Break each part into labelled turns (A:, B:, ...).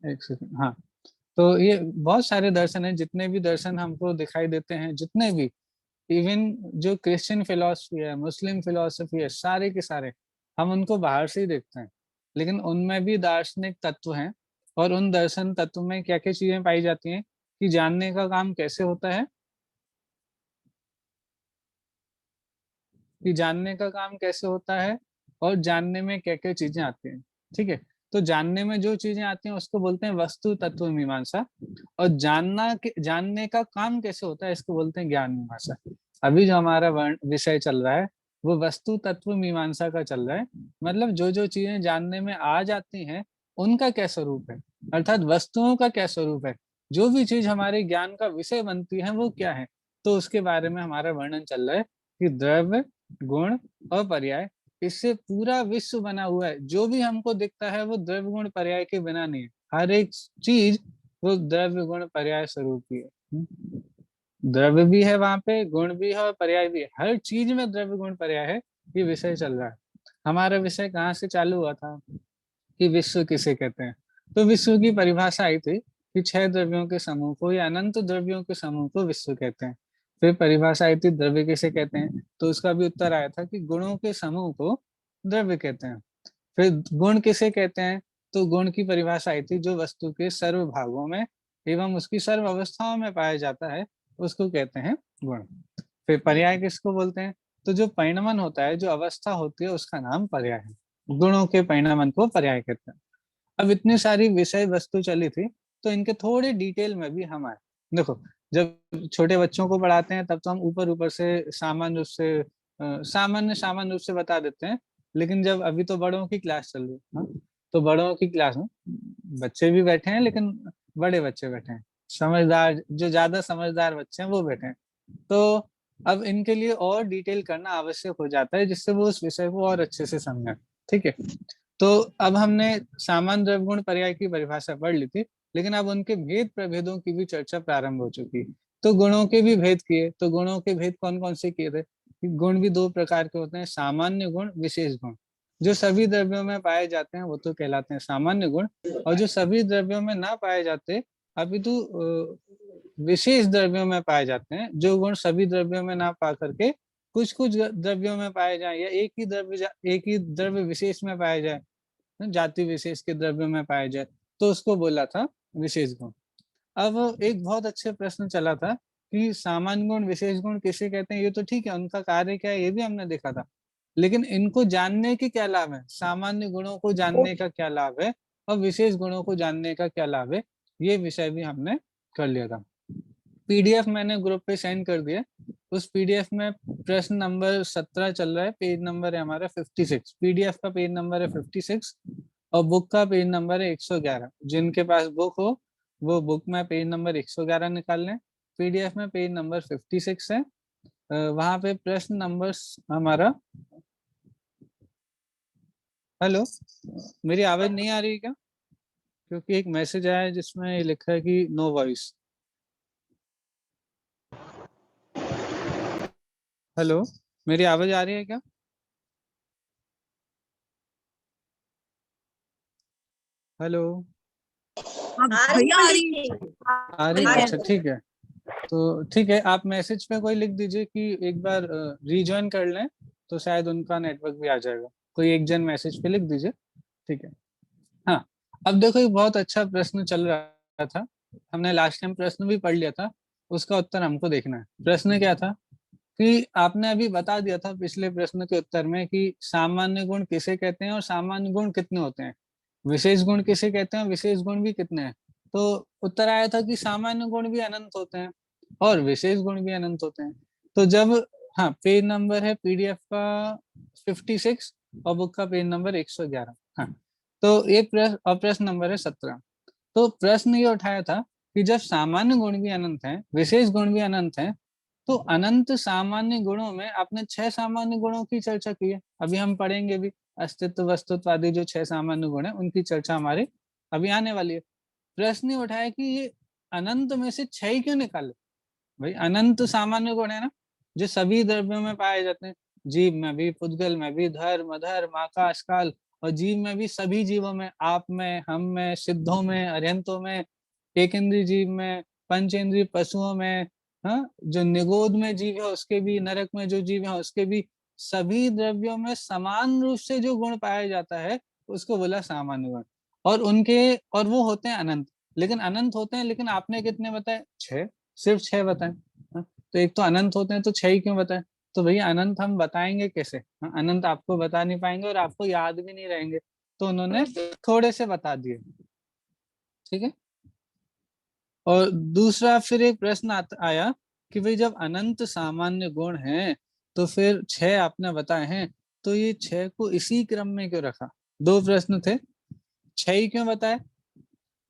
A: एक सेकंड, हाँ। तो ये बहुत सारे दर्शन हैं, जितने भी दर्शन हमको दिखाई देते हैं, जितने भी, इवन जो क्रिश्चियन फिलॉसफी है, मुस्लिम फिलॉसफी है, सारे के सारे हम उनको बाहर से ही देखते हैं, लेकिन उनमें भी दार्शनिक तत्व हैं। और उन दर्शन तत्व में क्या क्या चीजें पाई जाती हैं कि जानने का काम कैसे होता है, कि जानने का काम कैसे होता है और जानने में क्या क्या चीजें आती हैं। ठीक है, तो जानने में जो चीजें आती हैं उसको बोलते हैं वस्तु तत्व मीमांसा। और जानने का काम कैसे होता है इसको बोलते हैं ज्ञान मीमांसा। अभी जो हमारा विषय चल रहा है वो वस्तु तत्व मीमांसा का चल रहा है। मतलब जो जो चीजें जानने में आ जाती हैं उनका क्या स्वरूप है, अर्थात वस्तुओं का क्या स्वरूप है, जो भी चीज हमारे ज्ञान का विषय बनती है वो क्या है। तो उसके बारे में हमारा वर्णन चल रहा है कि द्रव्य, गुण और पर्याय, इससे पूरा विश्व बना हुआ है। जो भी हमको दिखता है वो द्रव्य गुण पर्याय के बिना नहीं है। हर एक चीज वो द्रव्य गुण पर्याय स्वरूप की है। द्रव्य भी है वहां पे, गुण भी है और पर्याय भी है, हर चीज में द्रव्य गुण पर्याय है। ये विषय चल रहा है। हमारा विषय कहाँ से चालू हुआ था कि विश्व किसे कहते हैं। तो विश्व की परिभाषा आई थी कि 6 द्रव्यों के समूह को या अनंत द्रव्यों के समूह को विश्व कहते हैं। फिर परिभाषा आई थी द्रव्य किसे कहते हैं, तो उसका भी उत्तर आया था कि गुणों के समूह को द्रव्य कहते हैं। फिर गुण किसे कहते हैं, तो गुण की परिभाषा आई थी जो वस्तु के सर्व भागों में एवं उसकी सर्व अवस्थाओं में पाया जाता है, उसको कहते हैं गुण। फिर पर्याय किसको बोलते हैं, तो जो परिणमन होता है, जो अवस्था होती है, उसका नाम पर्याय है। गुणों के परिणमन को पर्याय कहते हैं। अब इतनी सारी विषय वस्तु चली थी, तो इनके थोड़े डिटेल में भी हम आए। देखो, जब छोटे बच्चों को पढ़ाते हैं तब तो हम ऊपर ऊपर से सामान्य रूप से सामान्य रूप से बता देते हैं। लेकिन जब अभी तो बड़ों की क्लास चल रही है, हाँ, तो बड़ों की क्लास में बच्चे भी बैठे हैं, लेकिन बड़े बच्चे बैठे हैं, समझदार, जो ज्यादा समझदार बच्चे हैं वो बैठे हैं। तो अब इनके लिए और डिटेल करना आवश्यक हो जाता है, जिससे वो उस विषय को और अच्छे से समझें। ठीक है, तो अब हमने सामान्य द्रव्य गुण पर्याय की परिभाषा पढ़ ली थी, लेकिन अब उनके भेद प्रभेदों की भी चर्चा प्रारंभ हो चुकी है। तो गुणों के भी भेद किए, तो गुणों के भेद कौन कौन से किए थे। गुण भी 2 प्रकार के होते हैं, सामान्य गुण, विशेष गुण। जो सभी द्रव्यों में पाए जाते हैं वो तो कहलाते हैं सामान्य गुण, और जो सभी द्रव्यों में ना पाए जाते अपितु विशेष द्रव्यों में पाए जाते हैं, जो गुण सभी द्रव्यों में ना पा करके कुछ कुछ द्रव्यों में पाए जाए, या एक ही द्रव्य विशेष में पाए जाए, जाति विशेष के द्रव्यों में पाए जाए, तो उसको बोला था विशेष गुण। अब एक बहुत अच्छे प्रश्न चला था कि सामान्य गुण, विशेष गुण किसे कहते हैं। ये तो ठीक है, उनका कार्य क्या है ये भी हमने देखा था, लेकिन इनको जानने के क्या लाभ है, सामान्य गुणों को जानने का क्या लाभ है और विशेष गुणों को जानने का क्या लाभ है, ये विषय भी हमने कर लिया था। पीडीएफ मैंने ग्रुप पे सेंड कर दिया। उस पीडीएफ में प्रश्न नंबर 17 चल रहा है, पेज नंबर है हमारा 56। पीडीएफ का पेज नंबर है 56 और बुक का पेज नंबर है 111। जिनके पास बुक हो वो बुक में पेज नंबर 111 निकाल लें। पीडीएफ में पेज नंबर 56 है। वहां पे प्रश्न नंबर हमारा, हेलो, मेरी आवाज नहीं आ रही है क्या, क्योंकि एक मैसेज आया है जिसमें लिखा है कि नो वॉइस। हेलो, मेरी आवाज आ रही है क्या? हेलो,
B: भैया आ रही है।
A: आ रही है, अच्छा ठीक है। तो ठीक है, आप मैसेज पे कोई लिख दीजिए कि एक बार रीजॉइन कर लें, तो शायद उनका नेटवर्क भी आ जाएगा। कोई एक जन मैसेज पे लिख दीजिए, ठीक है। हाँ, अब देखो एक बहुत अच्छा प्रश्न चल रहा था, हमने लास्ट टाइम प्रश्न भी पढ़ लिया था, उसका उत्तर हमको देखना है। प्रश्न क्या था कि आपने अभी बता दिया था पिछले प्रश्न के उत्तर में कि सामान्य गुण किसे कहते हैं और सामान्य गुण कितने होते हैं, विशेष गुण किसे कहते हैं, विशेष गुण भी कितने हैं। तो उत्तर आया था कि सामान्य गुण भी अनंत होते हैं और विशेष गुण भी अनंत होते हैं। तो जब, हाँ, पेज नंबर है पीडीएफ का 56 और बुक का पेज नंबर 111। हाँ, तो एक प्रश्न और प्रश्न नंबर है 17। तो प्रश्न ये उठाया था कि जब सामान्य गुण भी अनंत हैं, विशेष गुण भी अनंत हैं, तो अनंत सामान्य गुणों में आपने 6 सामान्य गुणों की चर्चा की है, अभी हम पढ़ेंगे भी। अस्तित्व, वस्तुत्व आदि जो 6 सामान्य गुण है उनकी चर्चा हमारी अभी आने वाली है। प्रश्न ये उठाया कि ये अनंत में से 6 ही क्यों निकाले। भाई अनंत सामान्य गुण है ना, जो सभी द्रव्यों में पाए जाते हैं, जीव में भी, पुद्गल में भी, धर्म, अधर्म, आकाश, काल और जीव में भी सभी जीवों में, आप में, हम में, सिद्धों में, अरिहंतों में, एक इंद्रिय जीव में, पंचेंद्रिय पशुओं में, हाँ, जो निगोद में जीव है उसके भी, नरक में जो जीव है उसके भी, सभी द्रव्यों में समान रूप से जो गुण पाया जाता है उसको बोला सामान्य गुण। और उनके, और वो होते हैं अनंत, लेकिन अनंत होते हैं, लेकिन आपने कितने बताए? 6, सिर्फ 6 बताए। हाँ, तो एक तो अनंत होते हैं तो 6 ही क्यों बताए? तो भैया अनंत हम बताएंगे कैसे? हाँ, अनंत आपको बता नहीं पाएंगे और आपको याद भी नहीं रहेंगे, तो उन्होंने थोड़े से बता दिए। ठीक है। और दूसरा फिर एक प्रश्न आया कि भाई जब अनंत सामान्य गुण हैं तो फिर 6 आपने बताए हैं, तो ये 6 को इसी क्रम में क्यों रखा? 2 प्रश्न थे, 6 ही क्यों बताए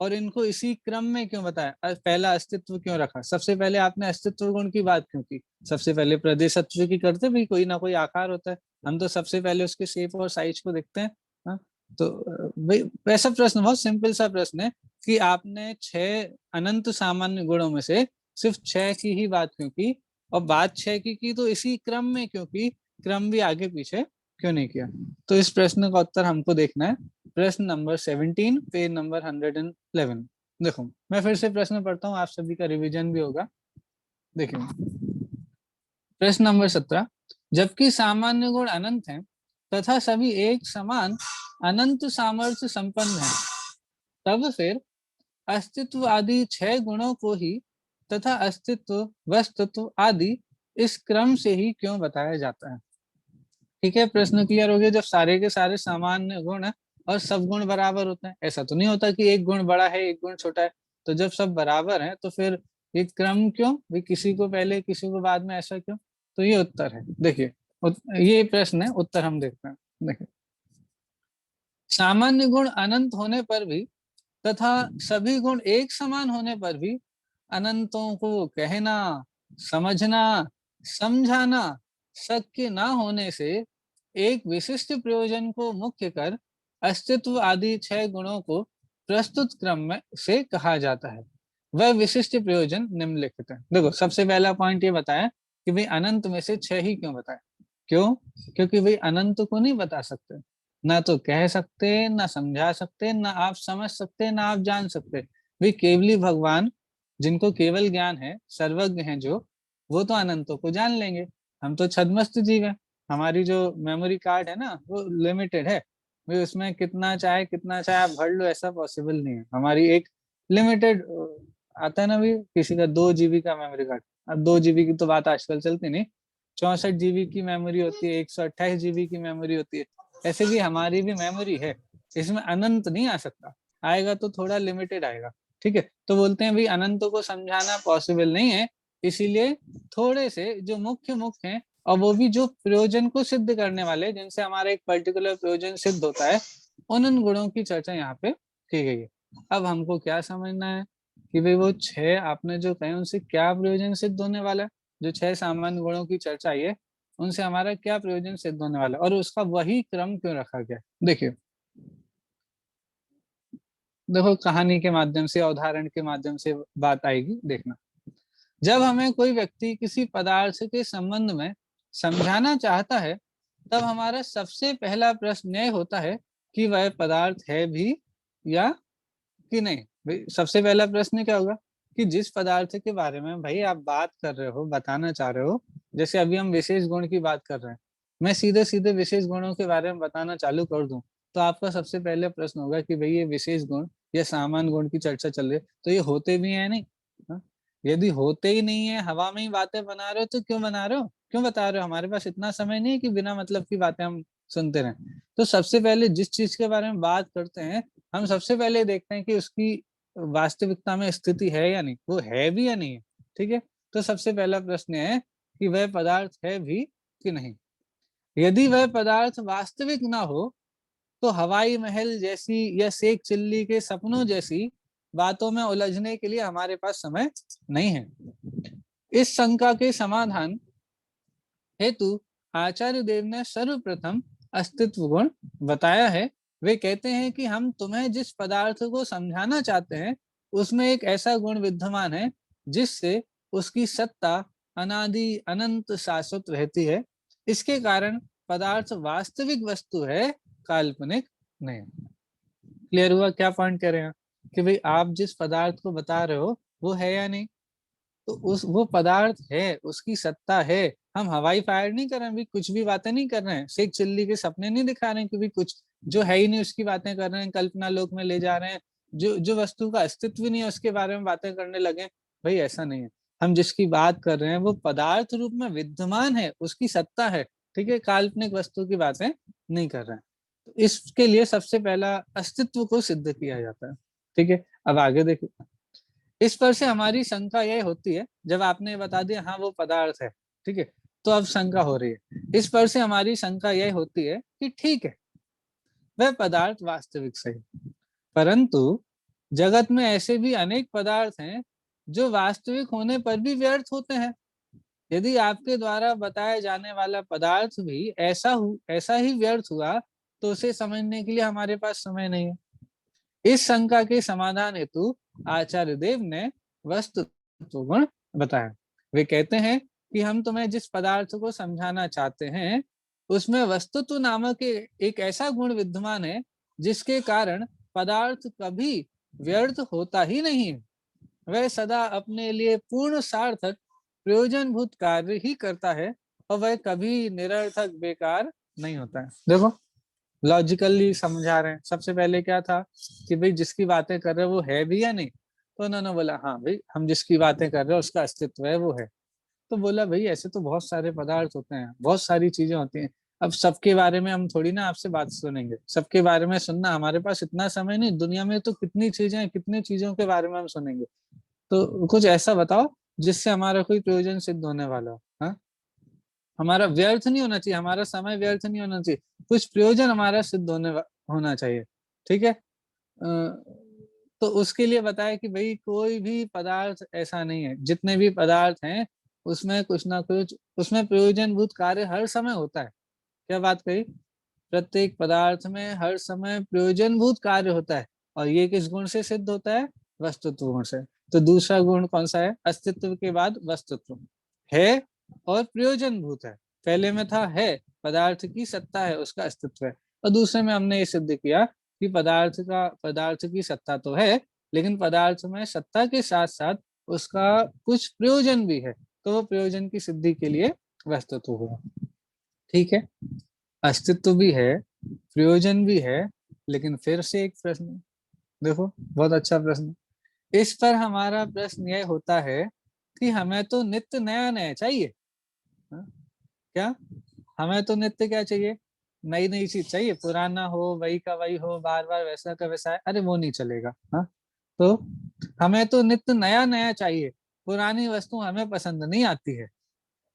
A: और इनको इसी क्रम में क्यों बताया? पहला अस्तित्व क्यों रखा? सबसे पहले आपने अस्तित्व गुण की बात क्यों की? सबसे पहले प्रदेशत्व की करते भाई, कोई ना कोई आकार होता है, हम तो सबसे पहले उसके शेप और साइज को देखते हैं। हाँ, तो भाई वैसा प्रश्न, बहुत सिंपल सा प्रश्न है कि आपने 6 अनंत सामान्य गुणों में से सिर्फ 6 की ही बात क्यों की, और बात 6 की तो इसी क्रम में क्यों की, क्रम भी आगे पीछे क्यों नहीं किया? तो इस प्रश्न का उत्तर हमको देखना है प्रश्न नंबर 17, पेज नंबर 111। देखो मैं फिर से प्रश्न पढ़ता हूँ, आप सभी का रिवीजन भी होगा। देखिए प्रश्न नंबर 17, जबकि सामान्य गुण अनंत हैं तथा सभी एक समान अनंत सामर्थ्य संपन्न हैं, तब फिर अस्तित्व आदि 6 गुणों को ही तथा अस्तित्व, वस्तुत्व आदि इस क्रम से ही क्यों बताया जाता है? ठीक है, प्रश्न क्लियर हो गया। जब सारे के सारे सामान्य गुण है और सब गुण बराबर होते हैं, ऐसा तो नहीं होता कि एक गुण बड़ा है एक गुण छोटा है, तो जब सब बराबर है तो फिर ये क्रम क्यों भी, किसी को पहले किसी को बाद में, ऐसा क्यों? तो ये उत्तर है। देखिए ये प्रश्न है, उत्तर हम देखते हैं। देखिए सामान्य गुण अनंत होने पर भी तथा सभी गुण एक समान होने पर भी अनंतों को कहना, समझना, समझाना शक्य न होने से एक विशिष्ट प्रयोजन को मुख्य कर अस्तित्व आदि 6 गुणों को प्रस्तुत क्रम में से कहा जाता है। वह विशिष्ट प्रयोजन निम्नलिखित है। देखो सबसे पहला पॉइंट ये बताया कि भाई अनंत में से 6 ही क्यों बताए? क्यों? क्योंकि भाई अनंत को नहीं बता सकते, ना तो कह सकते, ना समझा सकते, ना आप समझ सकते, ना आप जान सकते। वे केवली भगवान, जिनको केवल ज्ञान है, सर्वज्ञ हैं जो, वो तो अनंतों को जान लेंगे। हम तो छद्मस्त जीव हैं, हमारी जो मेमोरी कार्ड है ना वो लिमिटेड है, वे उसमें कितना चाहे आप भर लो, ऐसा पॉसिबल नहीं है। हमारी एक लिमिटेड आता है ना भी, किसी का 2 GB का मेमोरी कार्ड, अब 2 GB की तो बात आजकल चलती नहीं, 64 GB की मेमोरी होती है, 128 GB की मेमोरी होती है। ऐसे भी हमारी भी मेमोरी है, इसमें अनंत नहीं आ सकता, आएगा तो थोड़ा लिमिटेड आएगा। ठीक है, तो बोलते हैं भाई अनंतों को समझाना पॉसिबल नहीं है, इसीलिए थोड़े से जो मुख्य मुख्य हैं, और वो भी जो प्रयोजन को सिद्ध करने वाले, जिनसे हमारा एक पर्टिकुलर प्रयोजन सिद्ध होता है, उन गुणों की चर्चा यहाँ पे की गई है। अब हमको क्या समझना है कि भाई वो 6 आपने जो कहे उनसे क्या प्रयोजन सिद्ध होने वाला है? जो 6 सामान्य गुणों की चर्चा है उनसे हमारा क्या प्रयोजन सिद्ध होने वाला है, और उसका वही क्रम क्यों रखा गया? देखिए देखो कहानी के माध्यम से, उदाहरण के माध्यम से बात आएगी, देखना। जब हमें कोई व्यक्ति किसी पदार्थ के संबंध में समझाना चाहता है, तब हमारा सबसे पहला प्रश्न यह होता है कि वह पदार्थ है भी या कि नहीं। भाई सबसे पहला प्रश्न क्या होगा कि जिस पदार्थ के बारे में भाई आप बात कर रहे हो, बताना चाह रहे हो, जैसे अभी हम विशेष गुण की बात कर रहे हैं, मैं सीधे सीधे विशेष गुणों के बारे में बताना चालू कर दूं, तो आपका सबसे पहले प्रश्न होगा कि भाई ये विशेष गुण या सामान्य गुण की चर्चा चल रही है, तो ये होते भी हैं नहीं? हाँ? यदि होते ही नहीं है, हवा में ही बातें बना रहे हो, तो क्यों बना रहे हो, क्यों बता रहे हो? हमारे पास इतना समय नहीं है कि बिना मतलब की बातें हम सुनते रहें। तो सबसे पहले जिस चीज के बारे में बात करते हैं, हम सबसे पहले देखते हैं कि उसकी वास्तविकता में स्थिति है या नहीं, वो है भी या नहीं है। ठीक है, तो सबसे पहला प्रश्न है कि वह पदार्थ है भी कि नहीं। यदि वह पदार्थ वास्तविक ना हो, तो हवाई महल जैसी या शेख चिल्ली के सपनों जैसी बातों में उलझने के लिए हमारे पास समय नहीं है। इस शंका के समाधान हेतु आचार्य देव ने सर्वप्रथम अस्तित्व गुण बताया है। वे कहते हैं कि हम तुम्हें जिस पदार्थ को समझाना चाहते हैं उसमें एक ऐसा गुण विद्यमान है जिससे उसकी सत्ता अनादि अनंत शाश्वत रहती है। इसके कारण पदार्थ वास्तविक वस्तु है, काल्पनिक नहीं। क्लियर हुआ क्या पॉइंट कह रहे हैं कि भाई आप जिस पदार्थ को बता रहे हो वो है या नहीं, तो उस वो पदार्थ है, उसकी सत्ता है। हम हवाई फायर नहीं कर रहे हैं भी, कुछ भी बातें नहीं कर रहे हैं, शेख चिल्ली के सपने नहीं दिखा रहे हैं कि भी कुछ जो है ही नहीं उसकी बातें कर रहे हैं, कल्पना लोक में ले जा रहे हैं, जो जो वस्तु का अस्तित्व नहीं है उसके बारे में बातें करने लगे। भाई ऐसा नहीं है। हम जिसकी बात कर रहे हैं वो पदार्थ रूप में विद्यमान है, उसकी सत्ता है। ठीक है, काल्पनिक वस्तु की बातें नहीं कर रहे हैं। तो इसके लिए सबसे पहला अस्तित्व को सिद्ध किया जाता है। ठीक है, अब आगे देखिए। इस पर से हमारी शंका यह होती है, जब आपने बता दिया हाँ वो पदार्थ है, ठीक है, तो अब शंका हो रही है। इस पर से हमारी शंका यह होती है कि ठीक है, वह पदार्थ वास्तविक सही, परंतु जगत में ऐसे भी अनेक पदार्थ हैं जो वास्तविक होने पर भी व्यर्थ होते हैं। यदि आपके द्वारा बताया जाने वाला पदार्थ भी ऐसा ही व्यर्थ हुआ, तो उसे समझने के लिए हमारे पास समय नहीं है। इस शंका के समाधान हेतु आचार्य देव ने वस्तुत्व गुण बताया। वे कहते हैं कि हम तुम्हें जिस पदार्थ को समझाना चाहते हैं उसमें वस्तुत्व नामक एक ऐसा गुण विद्यमान है जिसके कारण पदार्थ कभी व्यर्थ होता ही नहीं है। वह सदा अपने लिए पूर्ण सार्थक प्रयोजनभूत कार्य ही करता है और वह कभी निरर्थक बेकार नहीं होता है। देखो लॉजिकली समझा रहे हैं। सबसे पहले क्या था कि भाई जिसकी बातें कर रहे हैं वो है भी या नहीं, तो उन्होंने बोला हाँ भाई हम जिसकी बातें कर रहे हैं उसका अस्तित्व है, वो है। तो बोला भाई ऐसे तो बहुत सारे पदार्थ होते हैं, बहुत सारी चीजें होती हैं, अब सबके बारे में हम थोड़ी ना आपसे बात सुनेंगे, सबके बारे में सुनना हमारे पास इतना समय नहीं, दुनिया में तो कितनी चीजें हैं, कितनी चीजों के बारे में हम सुनेंगे। तो कुछ ऐसा बताओ जिससे हमारा कोई प्रयोजन सिद्ध होने वाला हो। हाँ, हमारा व्यर्थ नहीं होना चाहिए, हमारा समय व्यर्थ नहीं होना चाहिए, कुछ प्रयोजन हमारा सिद्ध होना चाहिए। ठीक है, तो उसके लिए बताया कि भाई कोई भी पदार्थ ऐसा नहीं है, जितने भी पदार्थ हैं उसमें कुछ ना कुछ, उसमें प्रयोजनभूत कार्य हर समय होता है। क्या बात कही, प्रत्येक पदार्थ में हर समय प्रयोजनभूत कार्य होता है। और ये किस गुण से सिद्ध होता है, वस्तुत्व गुण से। तो दूसरा गुण कौन सा है, अस्तित्व के बाद वस्तुत्व है और प्रयोजनभूत है। पहले में था है, पदार्थ की सत्ता है, उसका अस्तित्व है। और दूसरे में हमने ये सिद्ध किया कि पदार्थ की सत्ता तो है, लेकिन पदार्थ में सत्ता के साथ साथ उसका कुछ प्रयोजन भी है, तो वो प्रयोजन की सिद्धि के लिए वस्तुत्व हुआ। ठीक है, अस्तित्व भी है, प्रयोजन भी है, लेकिन फिर से एक प्रश्न, देखो बहुत अच्छा प्रश्न। इस पर हमारा प्रश्न यह होता है कि हमें तो नित्य नया नया चाहिए। हा? क्या हमें तो नित्य क्या चाहिए, नई नई चीज चाहिए, पुराना हो वही का वही हो, बार बार वैसा का वैसा है, अरे वो नहीं चलेगा। हाँ, तो हमें तो नित्य नया नया चाहिए, पुरानी वस्तु हमें पसंद नहीं आती है।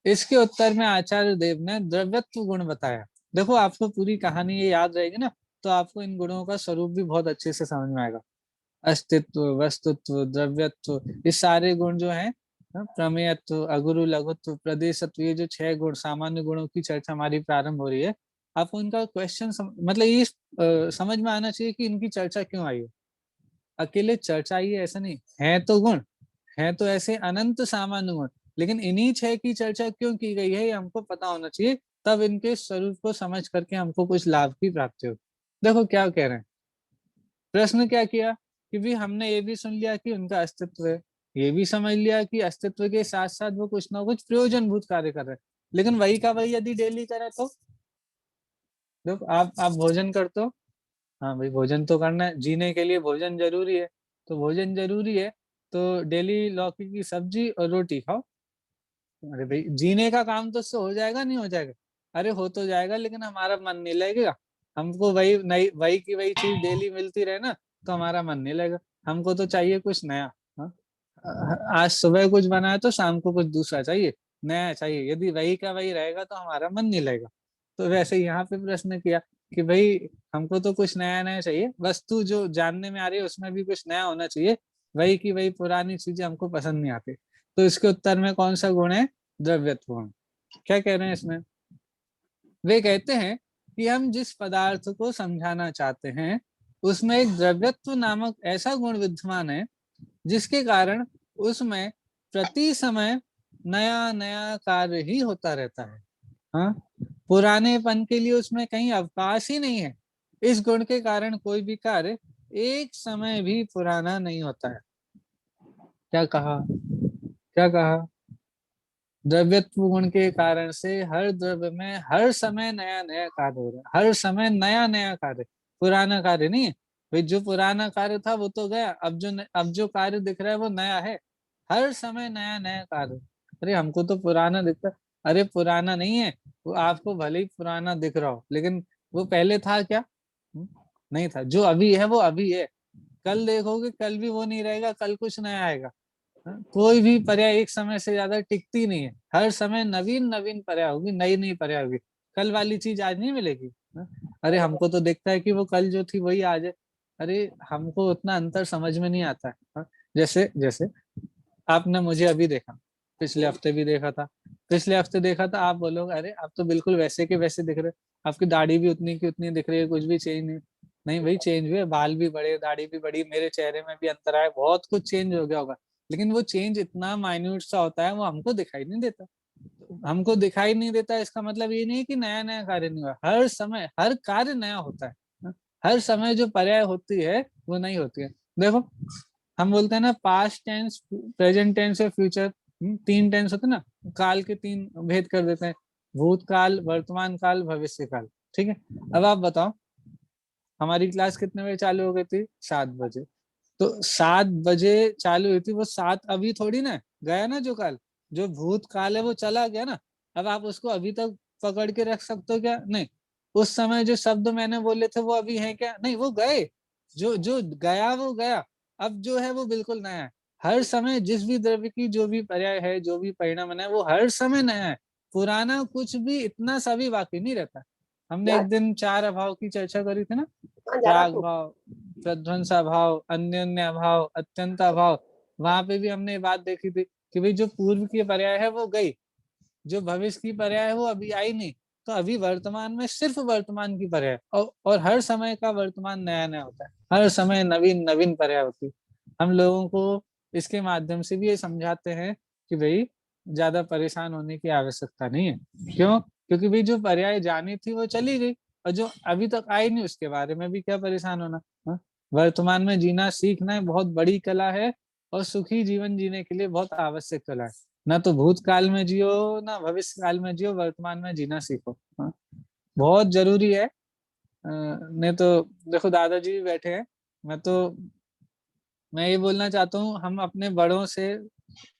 A: इसके उत्तर में आचार्य देव ने द्रव्यत्व गुण बताया। देखो आपको पूरी कहानी ये याद रहेगी ना, तो आपको इन गुणों का स्वरूप भी बहुत अच्छे से समझ में आएगा। अस्तित्व, वस्तुत्व, द्रव्यत्व, ये सारे गुण जो हैं, प्रमेयत्व, अगुरु, लघुत्व, प्रदेशत्व, ये जो 6 गुण, सामान्य गुणों की चर्चा हमारी प्रारंभ हो रही है। आपको इनका क्वेश्चन मतलब ये समझ में आना चाहिए कि इनकी चर्चा क्यों आई है। अकेले चर्चा आई है ऐसा नहीं है, तो गुण है, तो ऐसे अनंत सामान्य गुण, लेकिन इन्हीं 6 की चर्चा क्यों की गई है ये हमको पता होना चाहिए, तब इनके स्वरूप को समझ करके हमको कुछ लाभ की प्राप्ति हो। देखो क्या कह रहे हैं, प्रश्न क्या किया कि भी हमने ये भी सुन लिया कि उनका अस्तित्व है, ये भी समझ लिया कि अस्तित्व के साथ साथ वो कुछ ना कुछ प्रयोजनभूत कार्य कर रहे हैं, लेकिन वही का वही यदि डेली करे तो, देखो आप भोजन करते हो, हाँ भाई भोजन तो करना है, जीने के लिए भोजन जरूरी है, तो भोजन जरूरी है, तो डेली लौकी की सब्जी और रोटी खाओ। अरे भाई जीने का काम तो उससे हो जाएगा, नहीं हो जाएगा, अरे हो तो जाएगा, लेकिन हमारा मन नहीं लगेगा। हमको वही नई वही की वही चीज डेली मिलती रहे ना, तो हमारा मन नहीं लगेगा। हमको तो चाहिए कुछ नया। हाँ? आज सुबह कुछ बनाया तो शाम को कुछ दूसरा चाहिए, नया चाहिए, यदि वही का वही रहेगा तो हमारा मन नहीं लगेगा। तो वैसे यहाँ पे प्रश्न किया कि भाई हमको तो कुछ नया नया चाहिए, वस्तु जो जानने में आ रही है उसमें भी कुछ नया होना चाहिए, वही की वही पुरानी चीजें हमको पसंद नहीं आती। तो इसके उत्तर में कौन सा गुण है, द्रव्यत्व गुण। क्या कह रहे हैं इसमें, वे कहते हैं कि हम जिस पदार्थ को समझाना चाहते हैं उसमें एक द्रव्यत्व नामक ऐसा गुण विद्यमान है जिसके कारण उसमें प्रति समय नया नया कार्य ही होता रहता है। हाँ, पुरानेपन के लिए उसमें कहीं अवकाश ही नहीं है। इस गुण के कारण कोई भी कार्य एक समय भी पुराना नहीं होता है। क्या कहा, क्या कहा? द्रव्यत्व गुण के कारण से हर द्रव्य में हर समय नया नया कार्य हो रहा है, हर समय नया नया कार्य, पुराना कार्य नहीं है भाई। जो पुराना कार्य था वो तो गया, अब जो कार्य दिख रहा है वो नया है। हर समय नया नया कार्य। अरे हमको तो पुराना दिखता है। अरे पुराना नहीं है वो, आपको भले ही पुराना दिख रहा हो लेकिन वो पहले था क्या? नहीं था। जो अभी है वो अभी है, कल देखोगे कल भी वो नहीं रहेगा, कल कुछ नया आएगा। कोई भी पर्याय एक समय से ज्यादा टिकती नहीं है, हर समय नवीन नवीन पर्याय होगी, नई नई पर्याय होगी। कल वाली चीज आज नहीं मिलेगी। अरे हमको तो दिखता है कि वो कल जो थी वही आज है। अरे हमको उतना अंतर समझ में नहीं आता है। जैसे जैसे आपने मुझे अभी देखा, पिछले हफ्ते भी देखा था, पिछले हफ्ते देखा था, आप बोलोगे अरे आप तो बिल्कुल वैसे के वैसे दिख रहे हो, आपकी दाढ़ी भी उतनी की उतनी दिख रही है, कुछ भी चेंज नहीं। नहीं भाई चेंज हुए, बाल भी बड़े, दाढ़ी भी बड़ी, मेरे चेहरे में भी अंतर आया, बहुत कुछ चेंज हो गया होगा। लेकिन वो चेंज इतना माइन्यूट सा होता है, वो हमको दिखाई नहीं देता। हमको दिखाई नहीं देता इसका मतलब ये नहीं कि नया नया कार्य नहीं हुआ, हर समय हर कार्य नया होता है। हर समय जो पर्याय होती है वो नहीं होती है। देखो हम बोलते हैं ना पास्ट टेंस, प्रेजेंट टेंस और फ्यूचर, तीन टेंस होते हैं ना, काल के तीन भेद कर देते हैं, भूतकाल, वर्तमान काल, भविष्य काल। ठीक है, अब आप बताओ हमारी क्लास कितने बजे चालू हो गई थी? 7 बजे। तो 7 बजे चालू हुई थी, वो 7 अभी थोड़ी ना गया ना, जो काल, जो भूतकाल है वो चला गया ना। अब आप उसको अभी तक पकड़ के रख सकते हो क्या? नहीं। उस समय जो शब्द मैंने बोले थे वो अभी है क्या? नहीं, वो गए। जो जो गया वो गया। अब जो है वो बिल्कुल नया है। हर समय जिस भी द्रव्य की जो भी पर्याय है, जो भी परिणाम है, वो हर समय नया है। पुराना कुछ भी इतना सा भी बाकी नहीं रहता। हमने एक दिन 4 अभाव की चर्चा करी थी ना, प्राग भाव, प्रध्वंसा भाव, अन्योन्या भाव, अत्यंता भाव। वहां पे भी हमने बात देखी थी कि भाई जो पूर्व की पर्याय है वो गई, जो भविष्य की पर्याय है वो अभी आई नहीं। तो अभी वर्तमान में सिर्फ वर्तमान की पर्याय, और हर समय का वर्तमान नया नया होता है, हर समय नवीन नवीन पर्याय होती है। हम लोगों को इसके माध्यम से भी ये समझाते हैं कि भाई ज्यादा परेशान होने की आवश्यकता नहीं है। क्यों? क्योंकि भाई जो पर्याय जानी थी वो चली गई, और जो अभी तक आई नहीं उसके बारे में भी क्या परेशान होना। हाँ? वर्तमान में जीना सीखना बहुत बड़ी कला है, और सुखी जीवन जीने के लिए बहुत आवश्यक कला है। ना तो भूतकाल में जियो ना भविष्य काल में जियो, वर्तमान में जीना सीखो। हाँ? बहुत जरूरी है। नहीं तो देखो दादाजी भी बैठे हैं, मैं ये बोलना चाहता हूँ, हम अपने बड़ों से,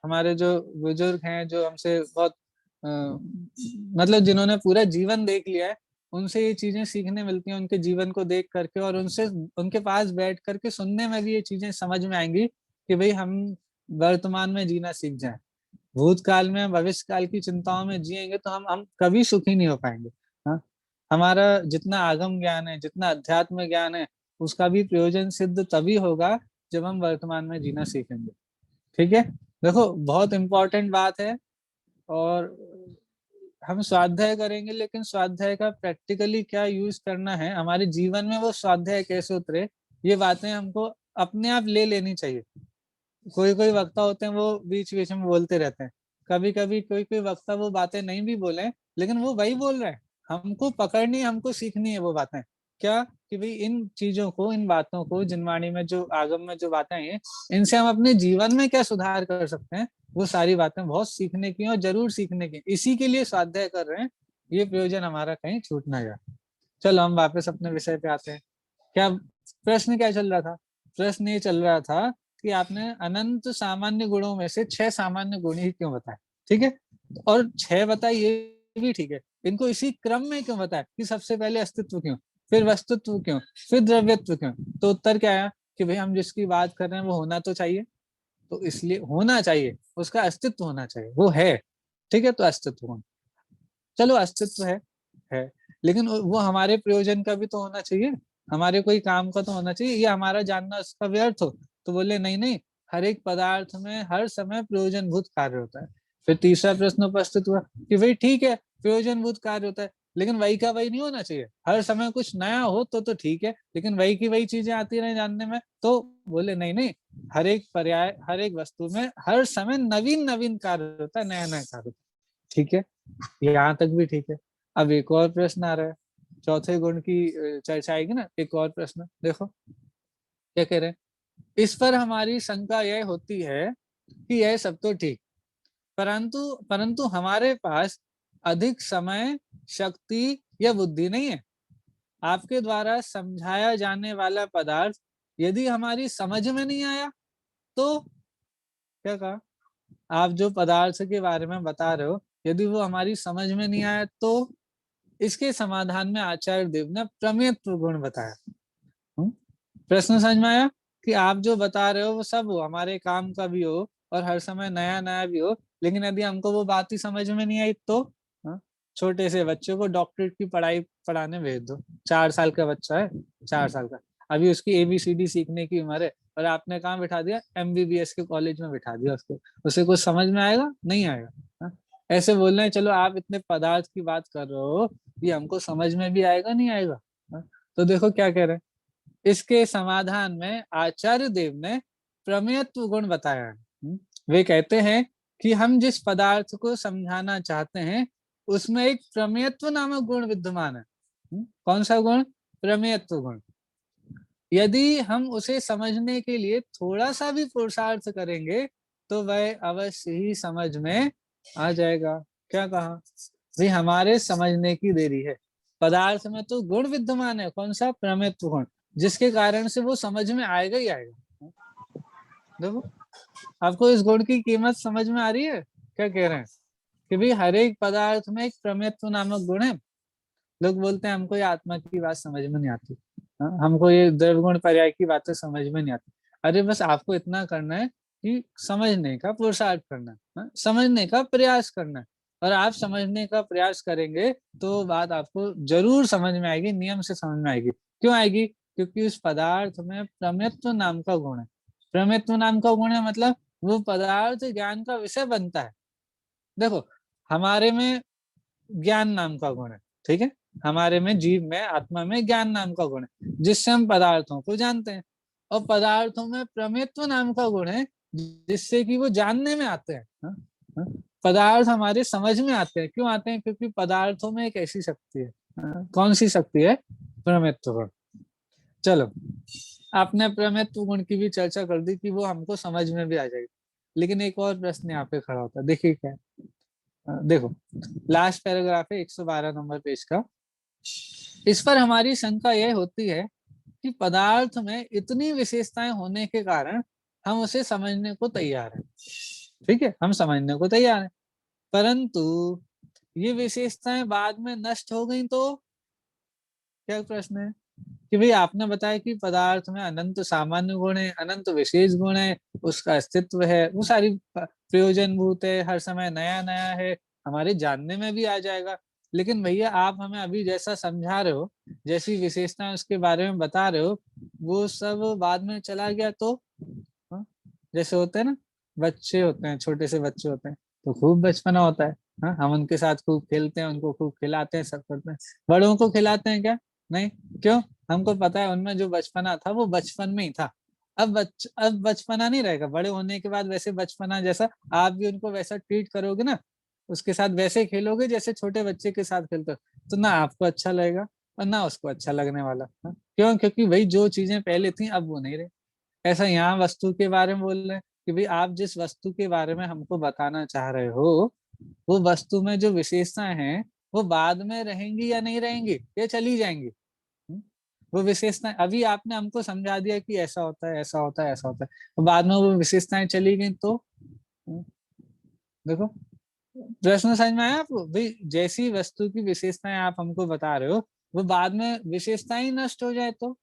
A: हमारे जो बुजुर्ग हैं जो हमसे बहुत मतलब जिन्होंने पूरा जीवन देख लिया है, उनसे ये चीजें सीखने मिलती हैं, उनके जीवन को देख करके, और उनसे उनके पास बैठ करके सुनने में भी ये चीजें समझ में आएंगी कि भाई हम वर्तमान में जीना सीख जाएं। भूतकाल में भविष्य काल की चिंताओं में जिएंगे तो हम कभी सुखी नहीं हो पाएंगे। हाँ? हमारा जितना आगम ज्ञान है, जितना अध्यात्म ज्ञान है, उसका भी प्रयोजन सिद्ध तभी होगा जब हम वर्तमान में जीना सीखेंगे। ठीक है, देखो बहुत इंपॉर्टेंट बात है। और हम स्वाध्याय करेंगे, लेकिन स्वाध्याय का प्रैक्टिकली क्या यूज करना है हमारे जीवन में, वो स्वाध्याय कैसे उतरे, ये बातें हमको अपने आप ले लेनी चाहिए। कोई कोई वक्ता होते हैं वो बीच बीच में बोलते रहते हैं, कभी कभी कोई कोई वक्ता वो बातें नहीं भी बोले, लेकिन वो वही बोल रहे हैं, हमको पकड़नी है, हमको सीखनी है वो बातें। क्या? कि भाई इन चीजों को, इन बातों को, जिनवाणी में जो आगम में जो बातें हैं, इनसे हम अपने जीवन में क्या सुधार कर सकते हैं, वो सारी बातें बहुत सीखने की और जरूर सीखने की, इसी के लिए स्वाध्याय कर रहे हैं। ये प्रयोजन हमारा कहीं छूट ना जाए। चलो हम वापस अपने विषय पे आते हैं। क्या प्रश्न क्या चल रहा था? प्रश्न ये चल रहा था कि आपने अनंत सामान्य गुणों में से 6 सामान्य गुण ही क्यों बताए? ठीक है, और 6 बताए ये भी ठीक है, इनको इसी क्रम में क्यों बताया कि सबसे पहले अस्तित्व क्यों, फिर वस्तुत्व क्यों, फिर द्रव्यत्व क्यों? तो उत्तर क्या आया कि भाई हम जिसकी बात कर रहे हैं वो होना तो चाहिए, तो इसलिए होना चाहिए, उसका अस्तित्व होना चाहिए, वो है। ठीक है, तो अस्तित्व होना, चलो अस्तित्व है, लेकिन वो हमारे प्रयोजन का भी तो होना चाहिए, हमारे कोई काम का तो होना चाहिए, ये हमारा जानना उसका व्यर्थ हो? तो बोले नहीं नहीं, हर एक पदार्थ में हर समय प्रयोजनभूत कार्य होता है। फिर तीसरा प्रश्न उपस्थित हुआ कि भाई ठीक है प्रयोजनभूत कार्य होता है, लेकिन वही का वही नहीं होना चाहिए, हर समय कुछ नया हो तो ठीक है, लेकिन वही की वही चीजें आती रहे जानने में। तो बोले नहीं नहीं, हर एक पर्याय, हर एक वस्तु में हर समय नवीन नवीन कार्य होता है, नया नया कार्य होता है। ठीक है, यहाँ तक भी ठीक है। अब एक और प्रश्न आ रहा है चौथे गुण की चर्चा आएगी ना। एक और प्रश्न देखो क्या कह रहे हैं। इस पर हमारी शंका यह होती है कि यह सब तो ठीक, परंतु परंतु हमारे पास अधिक समय, शक्ति या बुद्धि नहीं है। आपके द्वारा समझाया जाने वाला पदार्थ यदि हमारी समझ में नहीं आया तो, क्या कहा, आप जो पदार्थ के बारे में बता रहे हो यदि वो हमारी समझ में नहीं आया तो इसके समाधान में आचार्य देव ने प्रमेयत्व गुण बताया। प्रश्न समझ में आया कि आप जो बता रहे हो वो सब हो, हमारे काम का भी हो और हर समय नया नया भी हो, लेकिन यदि हमको वो बात ही समझ में नहीं आई तो, छोटे से बच्चे को डॉक्टरेट की पढ़ाई पढ़ाने भेज दो, 4 साल का बच्चा है, 4 साल का, अभी उसकी ABCD सीखने की उम्र है, और आपने कहाँ बिठा दिया, MBBS के कॉलेज में बिठा दिया उसको, उसे कुछ समझ में आएगा? नहीं आएगा। ऐसे बोल रहे हैं चलो आप इतने पदार्थ की बात कर रहे हो, ये हमको समझ में भी आएगा नहीं आएगा? तो देखो क्या कह रहे हैं, इसके समाधान में आचार्य देव ने प्रमेयत्व गुण बताया है। वे कहते हैं कि हम जिस पदार्थ को समझाना चाहते हैं उसमें एक प्रमेयत्व नामक गुण विद्यमान है। कौन सा गुण? प्रमेयत्व गुण। यदि हम उसे समझने के लिए थोड़ा सा भी पुरुषार्थ करेंगे तो वह अवश्य ही समझ में आ जाएगा। क्या कहा भाई, हमारे समझने की देरी है। पदार्थ में तो गुण विद्यमान है, कौन सा? प्रमेयत्व गुण, जिसके कारण से वो समझ में आएगा ही आएगा। देखो आपको इस गुण की कीमत समझ में आ रही है? क्या कह रहे हैं कि भाई हर एक पदार्थ में एक प्रमेयत्व नामक गुण है। लोग बोलते हैं हमको ये आत्मा की बात समझ में नहीं आती, हमको ये द्रव्य गुण पर्याय की बातें समझ में नहीं आती। अरे बस आपको इतना करना है कि समझने का पुरुषार्थ करना है, समझने का प्रयास करना है, और आप समझने का प्रयास करेंगे तो बात आपको जरूर समझ में आएगी, नियम से समझ में आएगी। क्यों आएगी? क्योंकि उस पदार्थ में प्रमेयत्व नाम का गुण है। प्रमेयत्व नाम का गुण है मतलब वो पदार्थ ज्ञान का विषय बनता है। देखो हमारे में ज्ञान नाम का गुण है, ठीक है, हमारे में जीव में आत्मा में ज्ञान नाम का गुण है जिससे हम पदार्थों को जानते हैं, और पदार्थों में प्रमेयत्व नाम का गुण है जिससे कि वो जानने में आते हैं। हाँ? पदार्थ हमारे समझ में आते हैं। क्यों आते हैं? क्योंकि पदार्थों में एक ऐसी शक्ति है। कौन सी शक्ति है? प्रमेयत्व गुण। चलो आपने प्रमेयत्व गुण की भी चर्चा कर दी कि वो हमको समझ में भी आ जाएगी, लेकिन एक और प्रश्न यहाँ पे खड़ा होता है। देखिए क्या है, देखो लास्ट पैराग्राफ है 112 नंबर पेज का। इस पर हमारी शंका यह होती है कि पदार्थ में इतनी विशेषताएं होने के कारण हम उसे समझने को तैयार हैं। ठीक है, हम समझने को तैयार हैं, परंतु ये विशेषताएं बाद में नष्ट हो गई तो? क्या प्रश्न है कि भाई आपने बताया कि पदार्थ में अनंत सामान्य गुण है, अनंत विशेष गुण है, उसका अस्तित्व है, वो सारी प्रयोजनभूत है, हर समय नया नया है, हमारे जानने में भी आ जाएगा। लेकिन भैया आप हमें अभी जैसा समझा रहे हो, जैसी विशेषताएं उसके बारे में बता रहे हो, वो सब बाद में चला गया तो? हाँ? जैसे होते हैं ना, बच्चे होते हैं, छोटे से बच्चे होते हैं तो खूब बचपना होता है, हाँ, हम उनके साथ खूब खेलते हैं, उनको खूब खिलाते हैं, सब करते हैं। बड़ों को खिलाते हैं क्या? नहीं। क्यों? हमको पता है उनमें जो बचपना था वो बचपन में ही था। अब बचपना नहीं रहेगा, बड़े होने के बाद वैसे बचपना जैसा आप भी उनको वैसा ट्रीट करोगे ना, उसके साथ वैसे खेलोगे जैसे छोटे बच्चे के साथ खेलते हो, तो ना आपको अच्छा लगेगा और ना उसको अच्छा लगने वाला। क्यों? क्योंकि वही जो चीजें पहले थी अब वो नहीं रही। ऐसा यहाँ वस्तु के बारे में बोल रहे हैं कि भाई आप जिस वस्तु के बारे में हमको बताना चाह रहे हो वो वस्तु में जो विशेषताएं हैं वो बाद में रहेंगी या नहीं रहेंगी, या चली जाएंगी? वो विशेषताएं अभी आपने हमको समझा दिया कि ऐसा होता है, ऐसा होता है, ऐसा होता है, तो बाद में वो विशेषताएं चली गई तो? देखो प्रश्न समझ में आया आपको? भाई जैसी वस्तु की विशेषताएं आप हमको बता रहे हो वो बाद में विशेषताएं नष्ट हो जाए तो?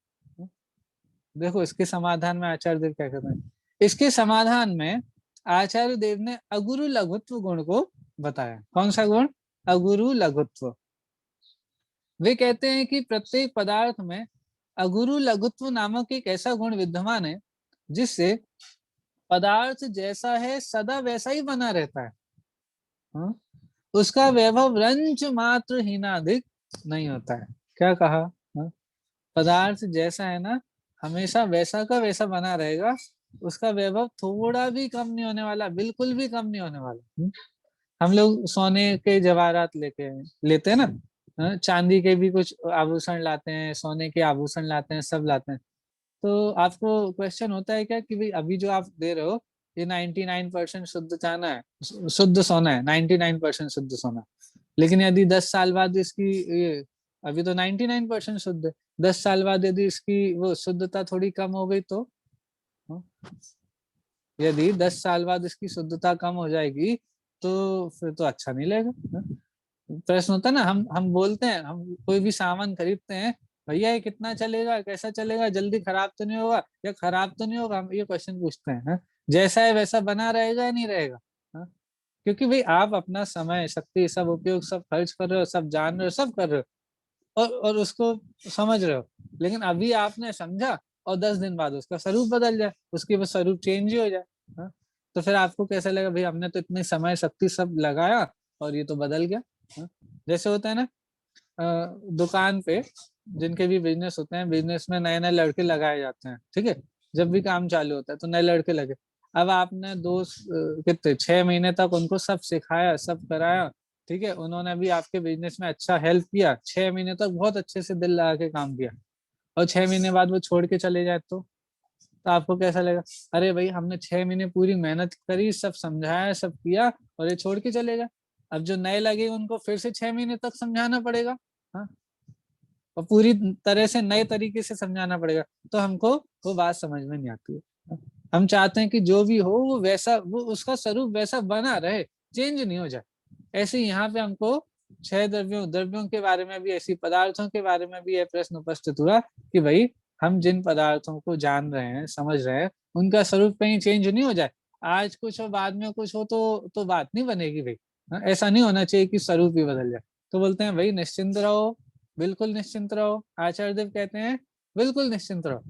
A: देखो इसके समाधान में आचार्य देव क्या कहते हैं। इसके समाधान में आचार्य देव ने अगुरु लघुत्व गुण को बताया। कौन सा गुण? अगुरु लघुत्व। वे कहते हैं कि प्रत्येक पदार्थ में अगुरु लघुत्व नामक एक ऐसा गुण विद्यमान है जिससे पदार्थ जैसा है सदा वैसा ही बना रहता है। हाँ? उसका वैभव रंच मात्र हीनाधिक नहीं होता है। क्या कहा? हाँ? पदार्थ जैसा है ना हमेशा वैसा का वैसा बना रहेगा, उसका वैभव थोड़ा भी कम नहीं होने वाला, बिल्कुल भी कम नहीं होने वाला। हम लोग सोने के जवाहरात लेते हैं ना, चांदी के भी कुछ आभूषण लाते हैं, सोने के आभूषण लाते हैं, सब लाते हैं। तो आपको क्वेश्चन होता है क्या कि भाई अभी जो आप दे रहे हो ये 99% शुद्ध चाना है, शुद्ध सोना है, 99% शुद्ध सोना। लेकिन यदि 10 साल बाद इसकी ये, अभी तो 99% शुद्ध है, 10 साल बाद यदि इसकी वो शुद्धता थोड़ी कम हो गई तो, हाँ? यदि 10 साल बाद इसकी शुद्धता कम हो जाएगी तो फिर तो अच्छा नहीं लगेगा, हाँ? प्रश्न होता है ना, हम बोलते हैं, हम कोई भी सामान खरीदते हैं, भैया ये कितना चलेगा, कैसा चलेगा, जल्दी खराब तो नहीं होगा, या खराब तो नहीं होगा, हम ये क्वेश्चन पूछते हैं, हाँ? जैसा है वैसा बना रहेगा या नहीं रहेगा, हाँ? क्योंकि भाई आप अपना समय शक्ति सब उपयोग सब खर्च कर रहे हो, सब जान रहे हो, सब कर रहे हो, और उसको समझ रहे हो, लेकिन अभी आपने समझा और 10 दिन बाद उसका स्वरूप बदल जाए, उसके बाद स्वरूप चेंज ही हो जाए, हाँ? तो फिर आपको कैसा लगा, भाई हमने तो इतने समय शक्ति सब लगाया और ये तो बदल गया, हाँ? जैसे होता है ना, दुकान पे जिनके भी बिजनेस होते हैं, बिजनेस में नए नए लड़के लगाए जाते हैं, ठीक है, जब भी काम चालू होता है तो नए लड़के लगे। अब आपने कितने 6 महीने तक उनको सब सिखाया, सब कराया, ठीक है, उन्होंने भी आपके बिजनेस में अच्छा हेल्प किया, 6 महीने तक बहुत अच्छे से दिल लगा के काम किया, और 6 महीने बाद वो छोड़ के चले जाए तो आपको कैसा लगेगा, अरे भाई हमने 6 महीने पूरी मेहनत करी, सब समझाया, सब किया, और ये छोड़ के चले गए। अब जो नए लगे उनको फिर से 6 महीने तक समझाना पड़ेगा, हाँ, और पूरी तरह से नए तरीके से समझाना पड़ेगा, तो हमको वो बात समझ में नहीं आती है। हम चाहते हैं कि जो भी हो वो वैसा, वो उसका स्वरूप वैसा बना रहे, चेंज नहीं हो जाए। ऐसे ही यहाँ पे हमको 6 द्रव्यों द्रव्यों के बारे में भी, ऐसी पदार्थों के बारे में भी यह प्रश्न उपस्थित हुआ कि भाई हम जिन पदार्थों को जान रहे हैं, समझ रहे हैं, उनका स्वरूप कहीं चेंज नहीं हो जाए, आज कुछ और बाद में कुछ हो तो बात नहीं बनेगी भाई, हाँ? ऐसा नहीं होना चाहिए कि स्वरूप ही बदल जाए। तो बोलते हैं भाई निश्चिंत रहो, बिल्कुल निश्चिंत रहो। आचार्य देव कहते हैं बिल्कुल निश्चिंत रहो,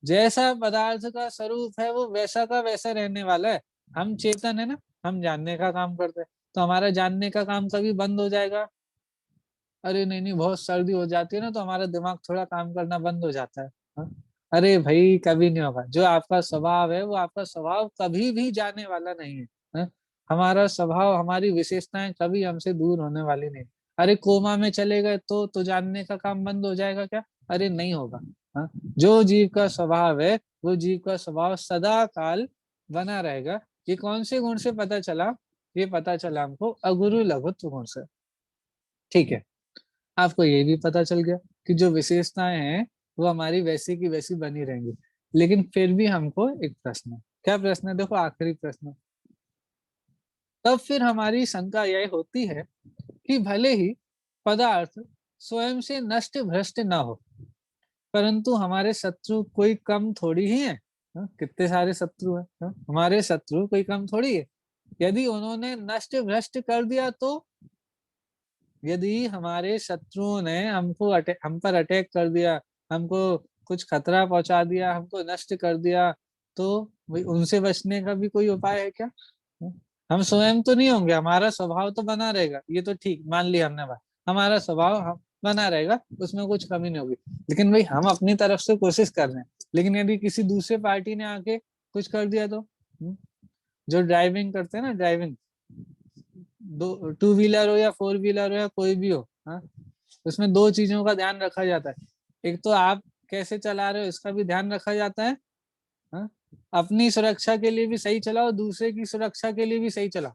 A: जैसा पदार्थ का स्वरूप है वो वैसा का वैसा रहने वाला है। हम चेतन है ना, हम जानने का काम करते हैं, तो हमारा जानने का काम कभी बंद हो जाएगा, अरे नहीं नहीं बहुत सर्दी हो जाती है ना तो हमारा दिमाग थोड़ा काम करना बंद हो जाता है, हाँ? अरे भाई कभी नहीं होगा, जो आपका स्वभाव है वो आपका स्वभाव कभी भी जाने वाला नहीं है, हाँ? हमारा स्वभाव, हमारी विशेषताएं कभी हमसे दूर होने वाली नहीं। अरे कोमा में चले गए तो जानने का काम बंद हो जाएगा क्या, अरे नहीं होगा, हाँ? जो जीव का स्वभाव है वो जीव का स्वभाव सदा काल बना रहेगा। ये कौन से गुण से पता चला, ये पता चला हमको अगुरु लघुत्व गुण से, ठीक है। आपको ये भी पता चल गया कि जो विशेषताएं हैं वो हमारी वैसी की वैसी बनी रहेंगी। लेकिन फिर भी हमको एक प्रश्न है, क्या प्रश्न है, देखो आखिरी प्रश्न। तब फिर हमारी शंका यह होती है कि भले ही पदार्थ स्वयं से नष्ट भ्रष्ट ना हो, परंतु हमारे शत्रु कोई कम थोड़ी ही है, हाँ? कितने सारे शत्रु हैं, हाँ? हमारे शत्रु कोई कम थोड़ी है। यदि उन्होंने नष्ट भ्रष्ट कर दिया तो, यदि हमारे शत्रुओं ने हम पर अटैक कर दिया, हमको कुछ खतरा पहुंचा दिया, हमको नष्ट कर दिया, तो भाई उनसे बचने का भी कोई उपाय है क्या? हम स्वयं तो नहीं होंगे, हमारा स्वभाव तो बना रहेगा, ये तो ठीक मान लिया हमने बात, हमारा स्वभाव हम बना रहेगा, उसमें कुछ कमी नहीं होगी। लेकिन भाई हम अपनी तरफ से कोशिश कर रहे हैं, लेकिन यदि किसी दूसरे पार्टी ने आके कुछ कर दिया तो, जो ड्राइविंग करते हैं ना, ड्राइविंग, दो 2 व्हीलर हो या 4 व्हीलर हो या कोई भी हो, हाँ, उसमें दो चीजों का ध्यान रखा जाता है। एक तो आप कैसे चला रहे हो इसका भी ध्यान रखा जाता है, हाँ? अपनी सुरक्षा के लिए भी सही चलाओ, दूसरे की सुरक्षा के लिए भी सही चलाओ,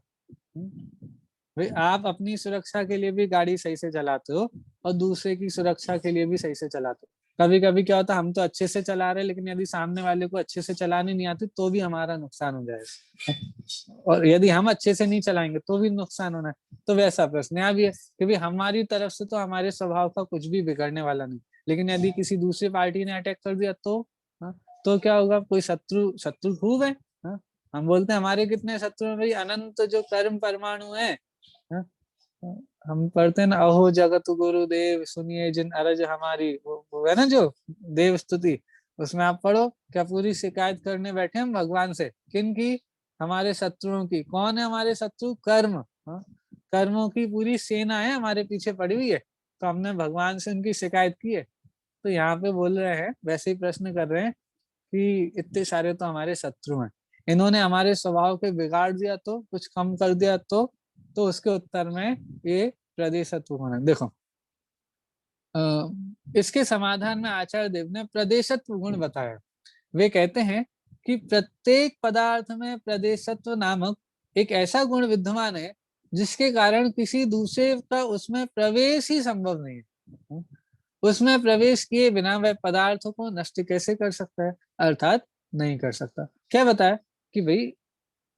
A: भाई आप अपनी सुरक्षा के लिए भी गाड़ी सही से चलाते हो और दूसरे की सुरक्षा के लिए भी सही से चलाते हो। कभी कभी क्या होता है, हम तो अच्छे से चला रहे हैं, लेकिन यदि सामने वाले को अच्छे से चलानी नहीं आती तो भी हमारा नुकसान हो जाएगा, और यदि हम अच्छे से नहीं चलाएंगे तो भी नुकसान होना है। तो वैसा प्रश्न यहाँ भी है कि भाई हमारी तरफ से तो हमारे स्वभाव का कुछ भी बिगड़ने वाला नहीं, लेकिन यदि किसी दूसरी पार्टी ने अटैक कर दिया तो, हाँ, तो क्या होगा, कोई शत्रु शत्रु खूब है, हाँ? हम बोलते हैं हमारे कितने शत्रु हैं भाई, अनंत जो कर्म परमाणु है, हाँ? हम पढ़ते हैं ना, अहो जगत गुरुदेव सुनिए जिन अरज हमारी, वो है ना जो देव स्तुति, उसमें आप पढ़ो, क्या पूरी शिकायत करने बैठे हम भगवान से, किन की, हमारे शत्रुओं की। कौन है हमारे शत्रु, कर्म, हाँ? कर्मों की पूरी सेना है हमारे पीछे पड़ी हुई है, तो हमने भगवान से उनकी शिकायत की है। तो यहाँ पे बोल रहे हैं, वैसे ही प्रश्न कर रहे हैं कि इतने सारे तो हमारे शत्रु हैं, इन्होंने हमारे स्वभाव के बिगाड़ दिया तो, कुछ कम कर दिया तो उसके उत्तर में ये प्रदेशत्व होना। देखो इसके समाधान में आचार्य देव ने प्रदेशत्व गुण बताया। वे कहते हैं कि प्रत्येक पदार्थ में प्रदेशत्व नामक एक ऐसा गुण विद्यमान है जिसके कारण किसी दूसरे का उसमें प्रवेश ही संभव नहीं है। उसमें प्रवेश किए बिना वह पदार्थों को नष्ट कैसे कर सकता है, अर्थात नहीं कर सकता। क्या बताया कि भाई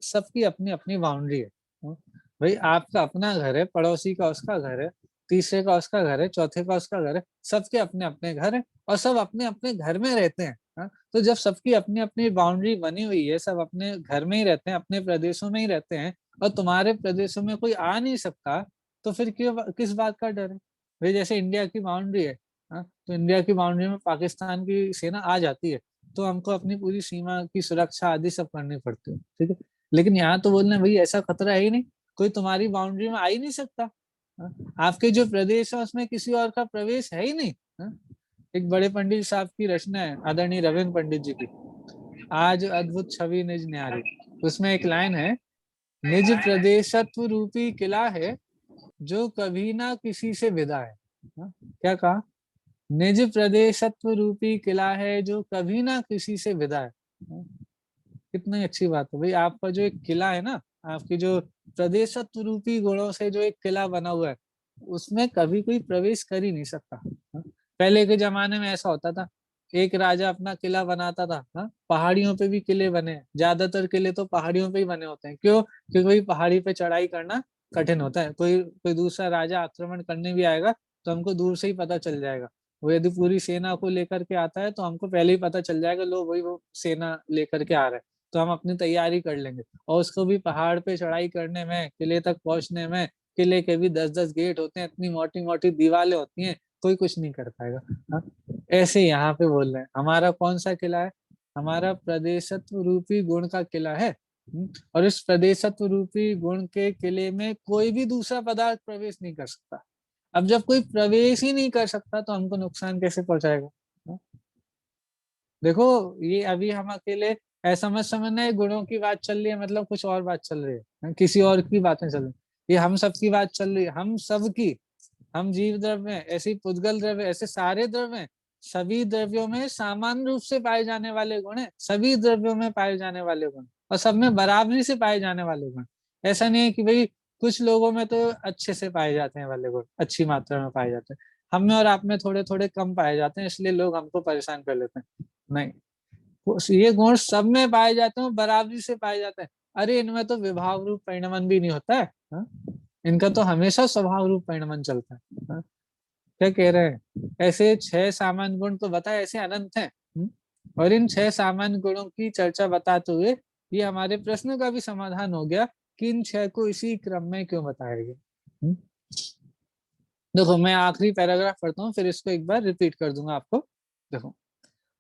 A: सबकी अपनी अपनी बाउंड्री है। भाई आपका अपना घर है, पड़ोसी का उसका घर है, तीसरे का उसका घर है, चौथे का उसका घर है, सबके अपने अपने घर है और सब अपने अपने घर में रहते हैं। तो जब सबकी अपनी अपनी बाउंड्री बनी हुई है, सब अपने घर में ही रहते हैं, अपने प्रदेशों में ही रहते हैं और तुम्हारे प्रदेशों में कोई आ नहीं सकता, तो फिर क्यों, किस बात का डर है? भाई जैसे इंडिया की बाउंड्री है, तो इंडिया की बाउंड्री में पाकिस्तान की सेना आ जाती है तो हमको अपनी पूरी सीमा की सुरक्षा आदि सब करनी पड़ती है, ठीक है। लेकिन यहाँ तो बोल रहे हैं भाई ऐसा खतरा है ही नहीं, कोई तुम्हारी बाउंड्री में आ ही नहीं सकता। आपके जो प्रदेश है उसमें किसी और का प्रवेश है ही नहीं। एक बड़े पंडित साहब की रचना है आदरणीय रविंद्र पंडित जी की, आज अद्भुत छवि निज न्यारी। उसमें एक लाइन है, निज प्रदेशत्व रूपी किला है जो कभी ना किसी से विदा है। क्या कहा? निज प्रदेशत्व रूपी किला है जो कभी ना किसी से विदा है। कितनी अच्छी बात है भाई, आपका जो एक किला है ना, आपकी जो प्रदेशत्व रूपी गुणों से जो एक किला बना हुआ है, उसमें कभी कोई प्रवेश कर ही नहीं सकता। पहले के जमाने में ऐसा होता था, एक राजा अपना किला बनाता था। पहाड़ियों पे भी किले बने, ज्यादातर किले तो पहाड़ियों पे ही बने होते हैं। क्यों? क्योंकि भाई पहाड़ी पे चढ़ाई करना कठिन होता है, कोई कोई दूसरा राजा आक्रमण करने भी आएगा तो हमको दूर से ही पता चल जाएगा। वो यदि पूरी सेना को लेकर के आता है तो हमको पहले ही पता चल जाएगा, लो भाई वो सेना लेकर के आ रहा है, तो हम अपनी तैयारी कर लेंगे। और उसको भी पहाड़ पे चढ़ाई करने में, किले तक पहुंचने में, किले के भी 10-10 गेट होते हैं, इतनी मोटी मोटी दीवारें होती हैं, कोई कुछ नहीं कर पाएगा। ऐसे यहाँ पे बोल रहे हैं, हमारा कौन सा किला है? हमारा प्रदेशत्व रूपी गुण का किला है। और इस प्रदेशत्व रूपी गुण के किले में कोई भी दूसरा पदार्थ प्रवेश नहीं कर सकता। अब जब कोई प्रवेश ही नहीं कर सकता तो हमको नुकसान कैसे पहुंचाएगा? देखो, ये अभी हम अकेले ऐसा मत समझना है गुणों की बात चल रही है मतलब कुछ और बात चल रही है, किसी और की बातें चल रही है। ये हम सबकी बात चल रही है, हम सबकी। हम जीव द्रव्य हैं, ऐसे पुद्गल द्रव्य, ऐसे सारे द्रव्य हैं। सभी द्रव्यों में सामान्य रूप से पाए जाने वाले गुण है, सभी द्रव्यों में पाए जाने वाले गुण, और सब में बराबरी से पाए जाने वाले गुण। ऐसा नहीं है कि भाई कुछ लोगों में तो अच्छे से पाए जाते हैं वाले गुण, अच्छी मात्रा में पाए जाते हैं, हम में और आप में थोड़े थोड़े कम पाए जाते हैं, इसलिए लोग हमको परेशान कर लेते हैं। नहीं, ये गुण सब में पाए जाते हैं, बराबरी से पाए जाते हैं। अरे इनमें तो विभाव रूप परिणमन भी नहीं होता है, इनका तो हमेशा स्वभाव रूप परिणमन चलता है। क्या कह रहे हैं? ऐसे 6 सामान्य गुण तो बताए, ऐसे अनंत हैं। और इन 6 सामान्य गुणों की चर्चा बताते हुए ये हमारे प्रश्न का भी समाधान हो गया कि इन 6 को इसी क्रम में क्यों बताया गया। देखो मैं आखिरी पैराग्राफ पढ़ता हूँ, फिर इसको एक बार रिपीट कर दूंगा आपको। देखो,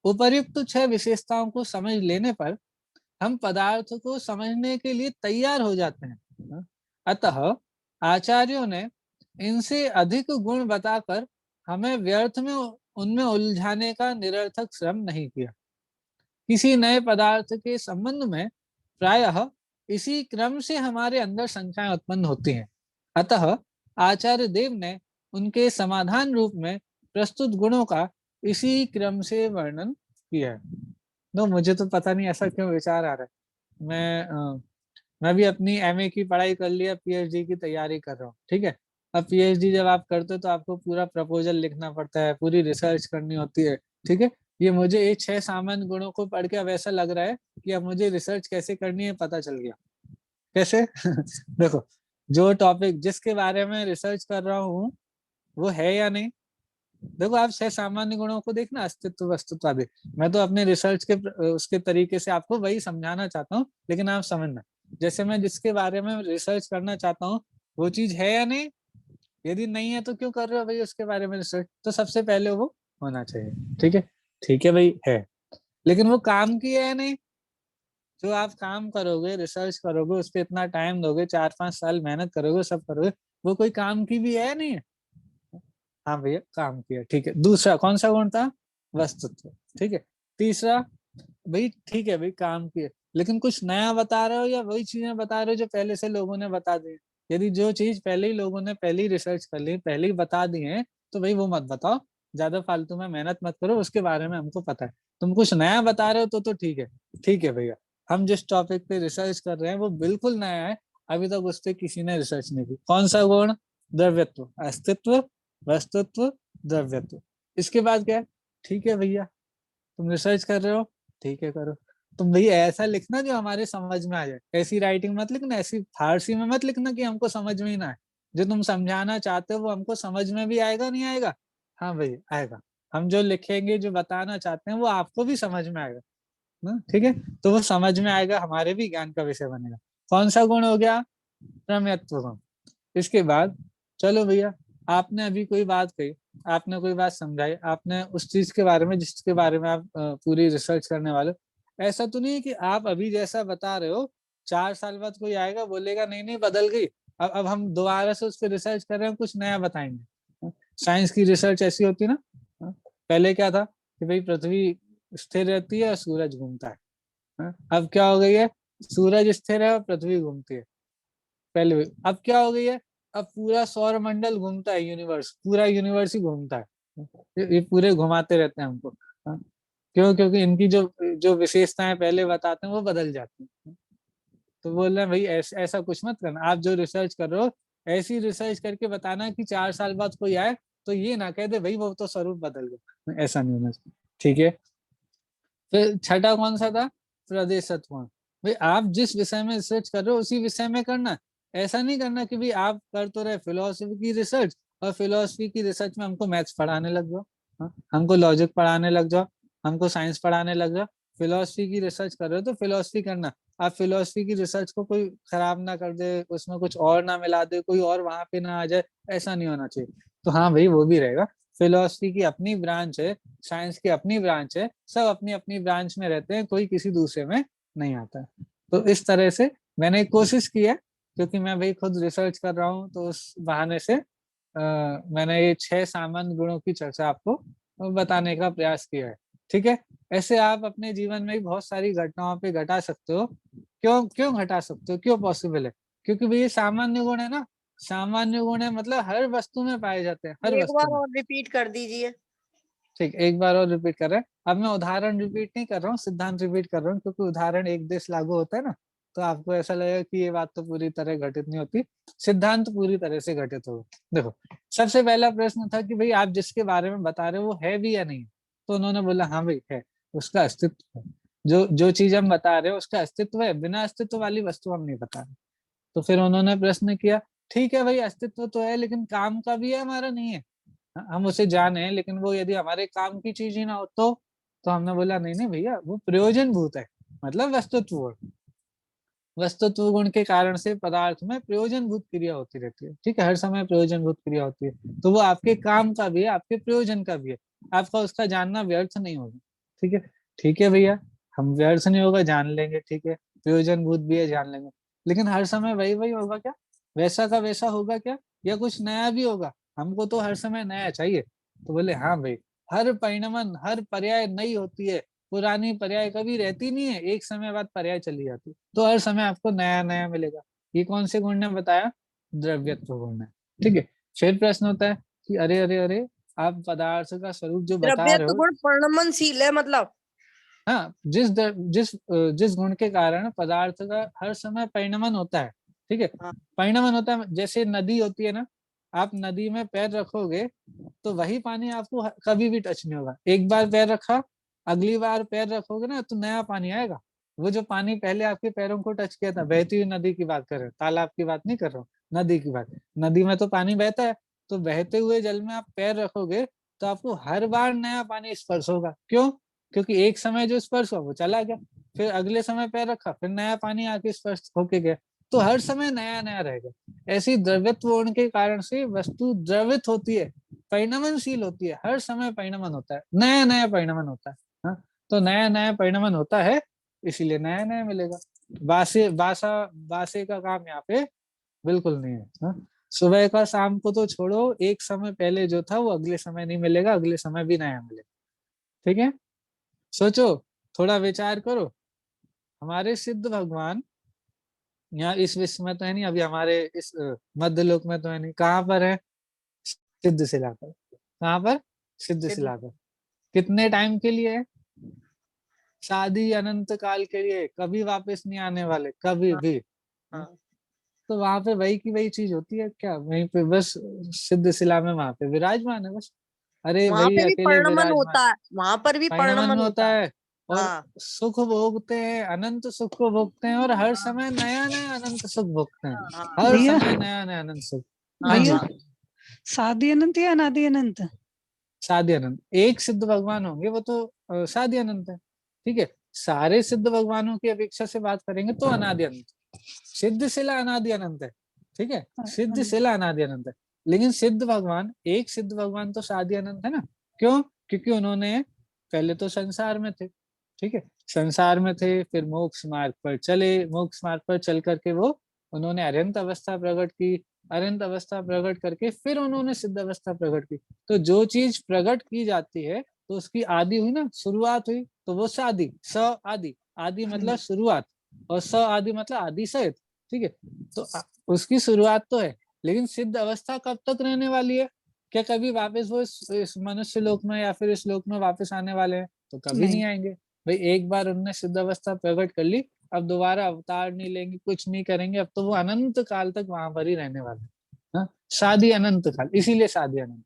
A: उपर्युक्त 6 विशेषताओं को समझ लेने पर हम पदार्थ को समझने के लिए तैयार हो जाते हैं। अतः आचार्यों ने इनसे अधिक गुण बताकर हमें व्यर्थ में उनमें उलझाने का निरर्थक श्रम नहीं किया। किसी नए पदार्थ के संबंध में प्रायः इसी क्रम से हमारे अंदर शंकाएं उत्पन्न होती हैं। अतः आचार्य देव ने उनके समाधान रूप में प्रस्तुत गुणों का इसी क्रम से वर्णन किया है। तो मुझे तो पता नहीं ऐसा क्यों विचार आ रहा है। मैं भी अपनी एमए की पढ़ाई कर लिया, पीएचडी की तैयारी कर रहा हूँ, ठीक है। अब पीएचडी जब आप करते हो तो आपको पूरा प्रपोजल लिखना पड़ता है, पूरी रिसर्च करनी होती है, ठीक है। ये मुझे ये 6 सामान्य गुणों को पढ़ के अब ऐसा लग रहा है कि अब मुझे रिसर्च कैसे करनी है पता चल गया। कैसे? देखो, जो टॉपिक जिसके बारे में रिसर्च कर रहा हूँ वो है या नहीं। देखो आप 6 सामान्य गुणों को देखना, अस्तित्व वस्तुत्व आदि, मैं तो अपने रिसर्च के उसके तरीके से आपको वही समझाना चाहता हूँ, लेकिन आप समझना, जैसे मैं जिसके बारे में रिसर्च करना चाहता हूँ वो चीज है या नहीं। यदि नहीं है तो क्यों कर रहे हो भाई उसके बारे में रिसर्च, तो सबसे पहले वो होना चाहिए। ठीक है, ठीक है भाई, है। लेकिन वो काम की है या नहीं? जो आप काम करोगे, रिसर्च करोगे, उस पर इतना टाइम दोगे, 4-5 साल मेहनत करोगे, सब करोगे, वो कोई काम की भी है नहीं है? हाँ भैया काम किया, ठीक है। दूसरा कौन सा गुण था? वस्तुत्व, ठीक है। तीसरा, भाई ठीक है भाई काम किया, लेकिन कुछ नया बता रहे हो या वही चीजें बता रहे हो जो पहले से लोगों ने बता दी? यदि जो चीज पहले ही लोगों ने पहले ही रिसर्च कर ली, पहले ही बता दी है, तो भाई वो मत बताओ, ज्यादा फालतू में मेहनत मत करो, उसके बारे में हमको पता है। तुम कुछ नया बता रहे हो तो ठीक है, ठीक है भैया। हम जिस टॉपिक पे रिसर्च कर रहे हैं वो बिल्कुल नया है, अभी तक उस पर किसी ने रिसर्च नहीं की। कौन सा गुण? द्रव्यत्व, अस्तित्व, वस्तुत्व, द्रव्यत्व। इसके बाद क्या है? ठीक है भैया, तुम रिसर्च कर रहे हो, ठीक है करो। तुम भैया ऐसा लिखना जो हमारे समझ में आ जाए, ऐसी राइटिंग मत लिखना, ऐसी फारसी में मत लिखना कि हमको समझ में ही ना आए। जो तुम समझाना चाहते हो वो हमको समझ में भी आएगा नहीं आएगा? हाँ भाई आएगा। हम जो लिखेंगे, जो बताना चाहते हैं वो आपको भी समझ में आएगा ना, ठीक है। तो वो समझ में आएगा, हमारे भी ज्ञान का विषय बनेगा। कौन सा गुण हो गया? प्रमेयत्व गुण। इसके बाद चलो भैया, आपने अभी कोई बात कही, आपने कोई बात समझाई, आपने उस चीज के बारे में जिसके बारे में आप पूरी रिसर्च करने वाले हो। ऐसा तो नहीं है कि आप अभी जैसा बता रहे हो 4 साल बाद कोई आएगा बोलेगा नहीं नहीं बदल गई, अब हम दोबारा से उस पर रिसर्च कर रहे हैं, कुछ नया बताएंगे। साइंस की रिसर्च ऐसी होती है ना। पहले क्या था कि भाई पृथ्वी स्थिर रहती है और सूरज घूमता है। अब क्या हो गई है? सूरज स्थिर है और पृथ्वी घूमती है। पहले अब क्या हो गई है? अब पूरा सौर मंडल घूमता है, यूनिवर्स, पूरा यूनिवर्स ही घूमता है। ये पूरे घुमाते रहते हैं हमको। हाँ। क्यों? क्योंकि इनकी जो जो विशेषताएं पहले बताते हैं वो बदल जाती हैं। तो बोल रहे हैं भाई ऐसा कुछ मत करना, आप जो रिसर्च कर रहे हो ऐसी रिसर्च करके बताना कि 4 साल बाद कोई आए तो ये ना कह दे भाई वो तो स्वरूप बदल गया, ऐसा नहीं होना चाहिए, ठीक है। फिर छठा कौन सा था? प्रदेशत्व। भाई आप जिस विषय में रिसर्च कर रहे हो उसी विषय में करना। ऐसा नहीं करना कि भाई आप कर तो रहे फिलोसफी की रिसर्च और फिलोसफी की रिसर्च में हमको मैथ्स पढ़ाने लग जाओ, हाँ? हमको लॉजिक पढ़ाने लग जाओ, हमको साइंस पढ़ाने लग जाओ। फिलोसफी की रिसर्च कर रहे हो तो फिलोसफी करना। आप फिलोसफी की रिसर्च को कोई खराब ना कर दे, उसमें कुछ और ना मिला दे, कोई और वहां पे ना आ जाए, ऐसा नहीं होना चाहिए। तो हाँ भाई वो भी रहेगा। फिलोसफी की अपनी ब्रांच है, साइंस की अपनी ब्रांच है, सब अपनी अपनी ब्रांच में रहते हैं, कोई किसी दूसरे में नहीं आता। तो इस तरह से मैंने कोशिश की है, क्योंकि मैं भाई खुद रिसर्च कर रहा हूँ, तो उस बहाने से मैंने ये 6 सामान्य गुणों की चर्चा आपको बताने का प्रयास किया है, ठीक है। ऐसे आप अपने जीवन में भी बहुत सारी घटनाओं पे घटा सकते हो। क्यों क्यों घटा सकते हो, क्यों पॉसिबल है? क्योंकि भाई ये सामान्य गुण है ना। सामान्य गुण है मतलब हर वस्तु में पाए जाते हैं, हर
B: एक
A: वस्तु
B: बार
A: में।
B: और रिपीट कर दीजिए।
A: ठीक, एक बार और रिपीट कर रहे हैं। अब मैं उदाहरण रिपीट नहीं कर रहा हूँ, सिद्धांत रिपीट कर रहा हूँ, क्योंकि उदाहरण एक देश लागू होता है ना, तो आपको ऐसा लगेगा कि ये बात तो पूरी तरह घटित नहीं होती। सिद्धांत पूरी तरह से घटित हो। देखो, सबसे पहला प्रश्न था कि भाई आप जिसके बारे में बता रहे हो वो है भी या नहीं। तो उन्होंने बोला हाँ भाई है, उसका अस्तित्व है। जो जो चीज हम बता रहे हो उसका अस्तित्व है, बिना अस्तित्व वाली वस्तु हम नहीं बता रहे। तो फिर उन्होंने प्रश्न किया, ठीक है भाई अस्तित्व तो है लेकिन काम का भी है हमारा नहीं है। हम उसे जाने लेकिन वो यदि हमारे काम की चीज ही ना हो तो हमने बोला नहीं नहीं भैया वो प्रयोजन भूत है, मतलब वस्तुत्व गुण। वस्तुत्व गुण के कारण से पदार्थ में प्रयोजन भूत क्रिया होती रहती है, ठीक है, हर समय प्रयोजन भूत क्रिया होती है, तो वो आपके काम का भी है, आपके प्रयोजन का भी है। आपका उसका जानना व्यर्थ नहीं होगा, ठीक है। ठीक है भैया, हम व्यर्थ नहीं होगा जान लेंगे, ठीक है, प्रयोजन भूत भी है जान लेंगे। लेकिन हर समय वही वही होगा क्या? वैसा का वैसा होगा क्या? या कुछ नया भी होगा? हमको तो हर समय नया चाहिए। तो बोले हाँ भाई, हर परिणमन, हर पर्याय नई होती है, पुरानी पर्याय कभी रहती नहीं है, एक समय बाद पर्याय चली जाती है। तो हर समय आपको नया नया मिलेगा। ये कौन से गुण ने बताया? द्रव्यत्व गुण ने, ठीक है। फिर प्रश्न होता है कि अरे अरे अरे, आप पदार्थ का स्वरूप जो बता रहे
B: द्रव्यत्व
A: हो।
B: गुण परिणमनशील है मतलब।
A: हाँ, जिस गुण के कारण पदार्थ का हर समय परिणमन होता है, ठीक है।
B: हाँ।
A: परिणमन होता है, जैसे नदी होती है ना, आप नदी में पैर रखोगे तो वही पानी आपको कभी भी टच नहीं होगा। एक बार पैर रखा, अगली बार पैर रखोगे ना तो नया पानी आएगा। वो जो पानी पहले आपके पैरों को टच किया था, बहती हुई नदी की बात कर रहे हो, तालाब की बात नहीं कर रहा हूँ, नदी की बात। नदी में तो पानी बहता है, तो बहते हुए जल में आप पैर रखोगे तो आपको हर बार नया पानी स्पर्श होगा। क्यों? क्योंकि एक समय जो स्पर्श हुआ वो चला गया, फिर अगले समय पैर रखा, फिर नया पानी आके स्पर्श होके गया, तो हर समय नया नया रहेगा। ऐसी द्रव्यत्व गुण के कारण से वस्तु द्रवित होती है, परिणमनशील होती है, हर समय परिणमन होता है, नया नया परिणमन होता है। हाँ? तो नया नया परिणमन होता है, इसीलिए नया नया मिलेगा। बासे का काम यहाँ पे बिल्कुल नहीं है। हाँ? सुबह का शाम को तो छोड़ो, एक समय पहले जो था वो अगले समय नहीं मिलेगा, अगले समय भी नया मिलेगा, ठीक है। सोचो, थोड़ा विचार करो। हमारे सिद्ध भगवान यहाँ इस विश्व में तो है नहीं, अभी हमारे इस मध्य लोक में तो है नहीं, कहाँ पर है? सिद्ध शिला पर। कहाँ पर? सिद्ध शिला पर। कितने टाइम के लिए है? शादी अनंत काल के लिए, कभी वापस नहीं आने वाले, कभी
B: हाँ
A: भी।
B: हाँ।
A: तो वहां पे वही की वही चीज होती है क्या, वहीं पे बस सिद्ध शिला में वहां पे विराजमान है बस। अरे
B: वहां
A: वही
B: पे भी
A: अकेले
B: पर्णमन
A: विराजमान,
B: होता है, वहां पर भी
A: परिणमन में
B: पर्णमन
A: होता
B: होता है।
A: है। और
B: हाँ
A: सुख भोगते हैं, अनंत सुख को भोगते हैं, और हर समय नया नया अनंत सुख भोगते हैं।
B: हाँ हाँ
A: हर
B: हाँ
C: भैया
A: समय नया नया अनंत सुख। हाँ
B: हाँ
A: जी।
C: भैया,
B: हाँ।
C: सादी अनंत या अनादि अनंत?
A: साध्य अनंत, एक सिद्ध भगवान होंगे वो तो साध्य अनंत है। ठीक है, सारे सिद्ध भगवानों की अपेक्षा से बात करेंगे तो अनादि अनंत। सिद्ध शिला अनादि अनंत है। ठीक है, सिद्ध शिला अनादि अनंत है। लेकिन सिद्ध भगवान, एक सिद्ध भगवान तो साध्य अनंत है ना। क्यों? क्योंकि उन्होंने पहले तो संसार में थे। ठीक है, संसार में थे, फिर मोक्ष मार्ग पर चले, मोक्ष मार्ग पर चल करके वो उन्होंने अरहंत अवस्था प्रकट की, अरहंत अवस्था प्रकट करके फिर उन्होंने सिद्ध अवस्था प्रकट की। तो जो चीज प्रकट की जाती है तो उसकी आदि हुई ना, शुरुआत हुई, तो वो सादि, स आदि, आदि मतलब शुरुआत, और स आदि मतलब आदि सहित। ठीक है, तो उसकी शुरुआत तो है, लेकिन सिद्ध अवस्था कब तक रहने वाली है? क्या कभी वापस वो इस मनुष्य लोक में या फिर इस लोक में वापस आने वाले हैं? तो कभी नहीं आएंगे भाई। एक बार उन्होंने सिद्ध अवस्था प्रकट कर ली, अब दोबारा अवतार नहीं लेंगे, कुछ नहीं करेंगे, अब तो वो अनंत काल तक वहां पर ही रहने वाले हैं। हाँ? शादी अनंत काल, इसीलिए शादी अनंत।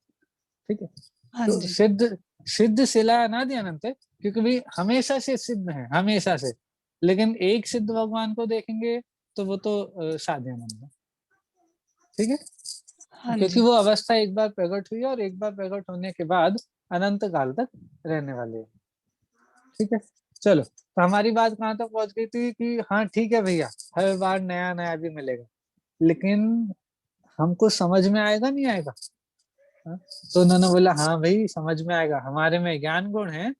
A: ठीक है,
C: हाँ
A: तो
C: जी।
A: सिद्ध, सिद्ध शिला अनादि अनंत है, क्योंकि भाई हमेशा से सिद्ध है, हमेशा से। लेकिन एक सिद्ध भगवान को देखेंगे तो वो तो शादी अनंत है। ठीक है,
C: हाँ
A: क्योंकि
C: जी।
A: वो अवस्था एक बार प्रकट हुई और एक बार प्रकट होने के बाद अनंत काल तक रहने वाले हैं। ठीक है, चलो, तो हमारी बात कहाँ तक पहुंच गई थी कि हाँ ठीक है भैया, हर बार नया नया भी मिलेगा, लेकिन हमको समझ में आएगा नहीं आएगा? हाँ? तो उन्होंने बोला हाँ भाई समझ में आएगा, हमारे में ज्ञान गुण है,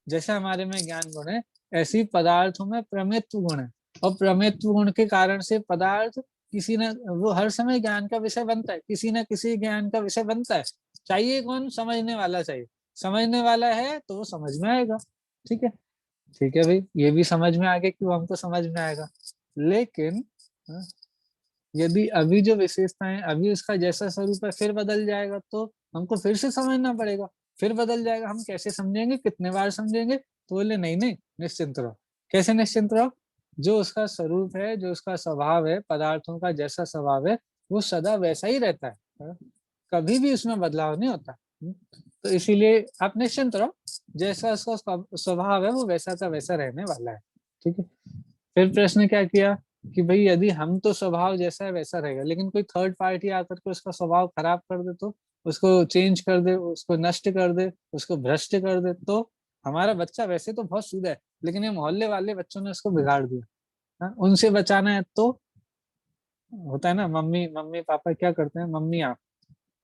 A: जैसे हमारे में ज्ञान गुण है ऐसे ही पदार्थों में प्रमेत्व गुण है। और प्रमेत्व गुण के कारण से पदार्थ किसी न, वो हर समय ज्ञान का विषय बनता है, किसी न किसी ज्ञान का विषय बनता है। चाहिए कौन? समझने वाला चाहिए। समझने वाला है तो वो समझ में आएगा। ठीक है, ठीक है भाई, ये भी समझ में आ गया कि वो हमको समझ में आएगा। लेकिन हाँ, यदि अभी जो विशेषताएं, अभी उसका जैसा स्वरूप है फिर बदल जाएगा तो हमको फिर से समझना पड़ेगा, फिर बदल जाएगा, हम कैसे समझेंगे, कितने बार समझेंगे? तो बोले नहीं नहीं, निश्चिंत रहो। कैसे निश्चिंत रहो? जो उसका स्वरूप है, जो उसका स्वभाव है, पदार्थों का जैसा स्वभाव है वो सदा वैसा ही रहता है। हाँ? कभी भी उसमें बदलाव नहीं होता। तो इसीलिए आप निश्चिंत रहो, जैसा उसका स्वभाव है वो वैसा का वैसा रहने वाला है। ठीक है, फिर प्रश्न क्या किया कि भाई यदि हम तो स्वभाव जैसा है वैसा रहेगा, लेकिन कोई थर्ड पार्टी आकर के उसका स्वभाव खराब कर दे, तो उसको चेंज कर दे, उसको नष्ट कर दे, उसको भ्रष्ट कर दे, तो हमारा बच्चा वैसे तो बहुत सीधा है, लेकिन ये मोहल्ले वाले बच्चों ने उसको बिगाड़ दिया। हाँ? उनसे बचाना है तो होता है ना, मम्मी मम्मी पापा क्या करते हैं, मम्मी आप,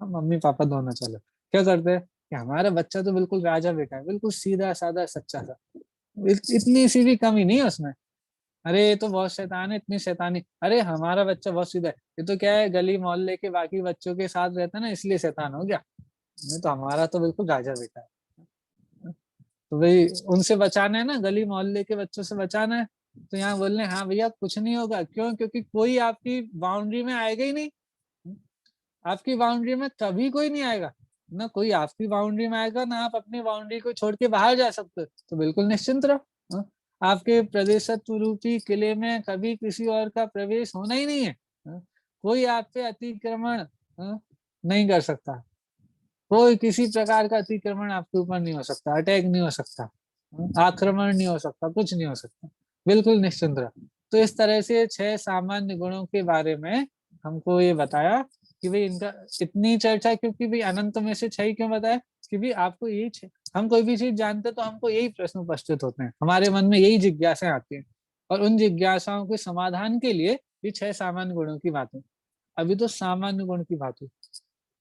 A: हाँ, मम्मी पापा दोनों चलो, क्या करते हैं कि हमारा बच्चा तो बिल्कुल राजा बेटा है, बिल्कुल सीधा साधा सच्चा सा, इतनी सी भी कमी नहीं है उसमें। अरे ये तो बहुत शैतान है, इतनी शैतानी, अरे हमारा बच्चा बहुत सीधा है, ये तो क्या है गली मोहल्ले के बाकी बच्चों के साथ रहता है ना इसलिए शैतान हो गया, नहीं तो हमारा तो बिल्कुल राजा बेटा है। तो भाई उनसे बचाना है ना, गली मोहल्ले के बच्चों से बचाना है, तो यहाँ बोल रहे हैं हाँ भैया कुछ नहीं होगा। क्यों? क्योंकि कोई आपकी बाउंड्री में आएगा ही नहीं। आपकी बाउंड्री में कभी कोई नहीं आएगा, ना कोई आपकी बाउंड्री में आएगा, ना आप अपनी बाउंड्री को छोड़ के बाहर जा सकते हो। तो बिल्कुल निश्चिंत रहो। हाँ? आपके प्रदेशत्व रूपी किले में कभी किसी और का प्रवेश होना ही नहीं है। हाँ? कोई आप पे अतिक्रमण नहीं कर सकता, कोई किसी प्रकार का अतिक्रमण आपके ऊपर नहीं हो सकता, अटैक नहीं हो सकता, आक्रमण नहीं हो सकता, कुछ नहीं हो सकता। बिल्कुल निश्चिंत रहो। तो इस तरह से 6 सामान्य गुणों के बारे में हमको ये बताया कि भाई इनका इतनी चर्चा, क्योंकि भाई अनंत में से 6 ही क्यों बताया कि भाई आपको यही हम कोई भी चीज जानते तो हमको यही प्रश्न उपस्थित होते हैं, हमारे मन में यही जिज्ञासाएं आती हैं, और उन जिज्ञासाओं के समाधान के लिए ये 6 सामान्य गुणों की बात है। अभी तो सामान्य गुण की बात हुई,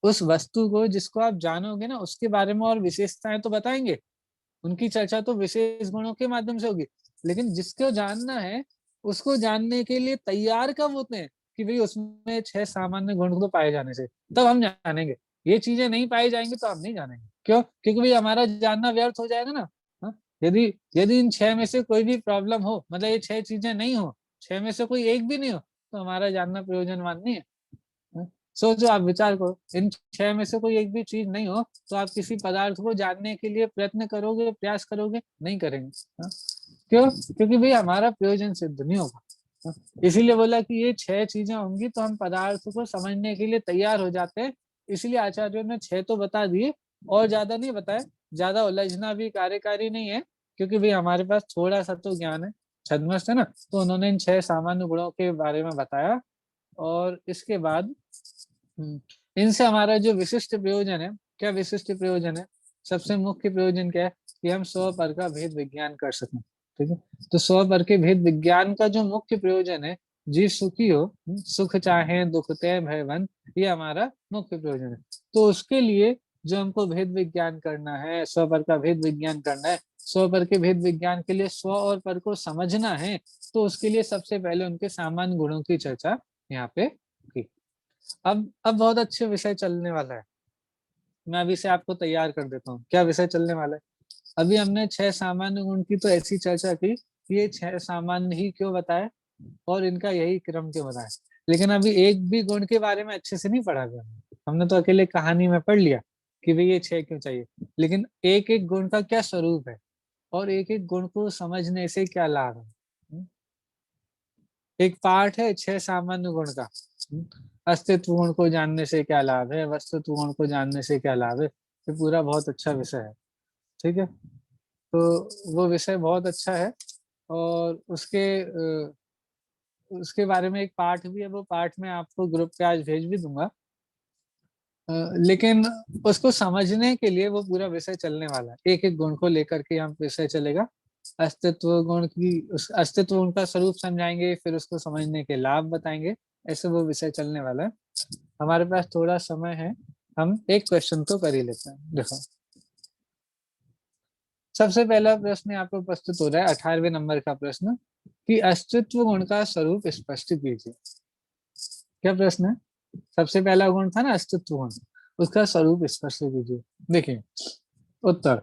A: उस वस्तु को जिसको आप जानोगे ना उसके बारे में और विशेषताएं तो बताएंगे, उनकी चर्चा तो विशेष गुणों के माध्यम से होगी। लेकिन जिसको जानना है उसको जानने के लिए तैयार कब होते हैं कि भाई उसमें 6 सामान्य गुण तो पाए जाने से तब हम जानेंगे। ये चीजें नहीं पाई जाएंगी तो हम नहीं जानेंगे। क्यों? क्योंकि भाई हमारा जानना व्यर्थ हो जाएगा ना। हाँ? यदि यदि इन 6 में से कोई भी प्रॉब्लम हो, मतलब ये 6 चीजें नहीं हो, 6 में से कोई एक भी नहीं हो, तो हमारा जानना प्रयोजनवान नहीं है। हाँ? सोचो, आप विचार करो, इन 6 में से कोई एक भी चीज नहीं हो तो आप किसी पदार्थ को जानने के लिए प्रयत्न करोगे, प्रयास करोगे? नहीं करेंगे। हाँ? क्यों? क्योंकि भाई हमारा प्रयोजन सिद्ध नहीं होगा। हाँ? इसीलिए बोला कि ये 6 चीजें होंगी तो हम पदार्थ को समझने के लिए तैयार हो जाते हैं। इसलिए आचार्यों ने 6 तो बता दिए और ज्यादा नहीं बताए। ज्यादा उलझना भी कार्यकारी नहीं है, क्योंकि भाई हमारे पास थोड़ा सा तो ज्ञान है, छद्मस्त है ना। तो उन्होंने इन 6 सामान्य गुणों के बारे में बताया। और इसके बाद इनसे हमारा जो विशिष्ट प्रयोजन है, क्या विशिष्ट प्रयोजन है? सबसे मुख्य प्रयोजन क्या है? कि हम स्व पर का भेद विज्ञान कर सकें। ठीक है, तो स्व पर के भेद विज्ञान का जो मुख्य प्रयोजन है, जीव सुखी हो, सुख चाहे दुख तय भयवन, ये हमारा मुख्य प्रयोजन है। तो उसके लिए जो हमको भेद विज्ञान करना है, स्व पर का भेद विज्ञान करना है, स्व पर के भेद विज्ञान के लिए स्व और पर को समझना है, तो उसके लिए सबसे पहले उनके सामान्य गुणों की चर्चा यहाँ पे की। अब बहुत अच्छे विषय चलने वाला है। मैं अभी से आपको तैयार कर देता हूँ, क्या विषय चलने वाला है। अभी हमने 6 सामान्य गुण की तो ऐसी चर्चा की, ये 6 सामान्य ही क्यों बताए और इनका यही क्रम क्यों बताया। लेकिन अभी एक भी गुण के बारे में अच्छे से नहीं पढ़ा गया। हमने तो अकेले कहानी में पढ़ लिया कि भाई ये 6 क्यों चाहिए, लेकिन एक एक गुण का क्या स्वरूप है और एक एक गुण को समझने से क्या लाभ है। एक पाठ है 6 सामान्य गुण का। अस्तित्व गुण को जानने से क्या लाभ है, वस्तुत्व गुण को जानने से क्या लाभ है। ये पूरा बहुत अच्छा विषय है। ठीक है, तो वो विषय बहुत अच्छा है और उसके बारे में एक पाठ भी है। वो पाठ मैं आपको ग्रुप पे आज भेज भी दूंगा। लेकिन उसको समझने के लिए वो पूरा विषय चलने वाला है, एक एक गुण को लेकर के हम विषय चलेगा। अस्तित्व गुण की, उस अस्तित्व गुण का स्वरूप समझाएंगे, फिर उसको समझने के लाभ बताएंगे। ऐसे वो विषय चलने वाला है। हमारे पास थोड़ा समय है, हम एक क्वेश्चन तो कर ही लेते हैं। देखो, सबसे पहला प्रश्न आपको प्रस्तुत हो रहा है 18वें नंबर का प्रश्न, कि अस्तित्व गुण का स्वरूप स्पष्ट कीजिए। क्या प्रश्न है? सबसे पहला गुण था ना अस्तित्व गुण, उसका स्वरूप स्पष्ट कीजिए। देखिए उत्तर,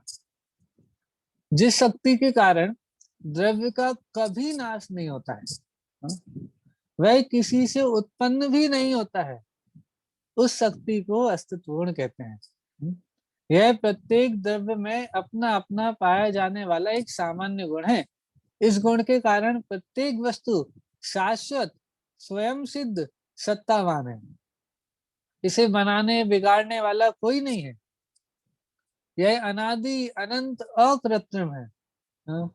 A: जिस शक्ति के कारण द्रव्य का कभी नाश नहीं होता है, हाँ, वह किसी से उत्पन्न भी नहीं होता है, उस शक्ति को अस्तित्व गुण कहते हैं। यह प्रत्येक द्रव्य में अपना अपना पाया जाने वाला एक सामान्य गुण है। इस गुण के कारण प्रत्येक वस्तु शाश्वत, स्वयं सिद्ध, सत्तावान है। इसे बनाने बिगाड़ने वाला कोई नहीं है। यह अनादि अनंत अकृत्रिम है। हाँ?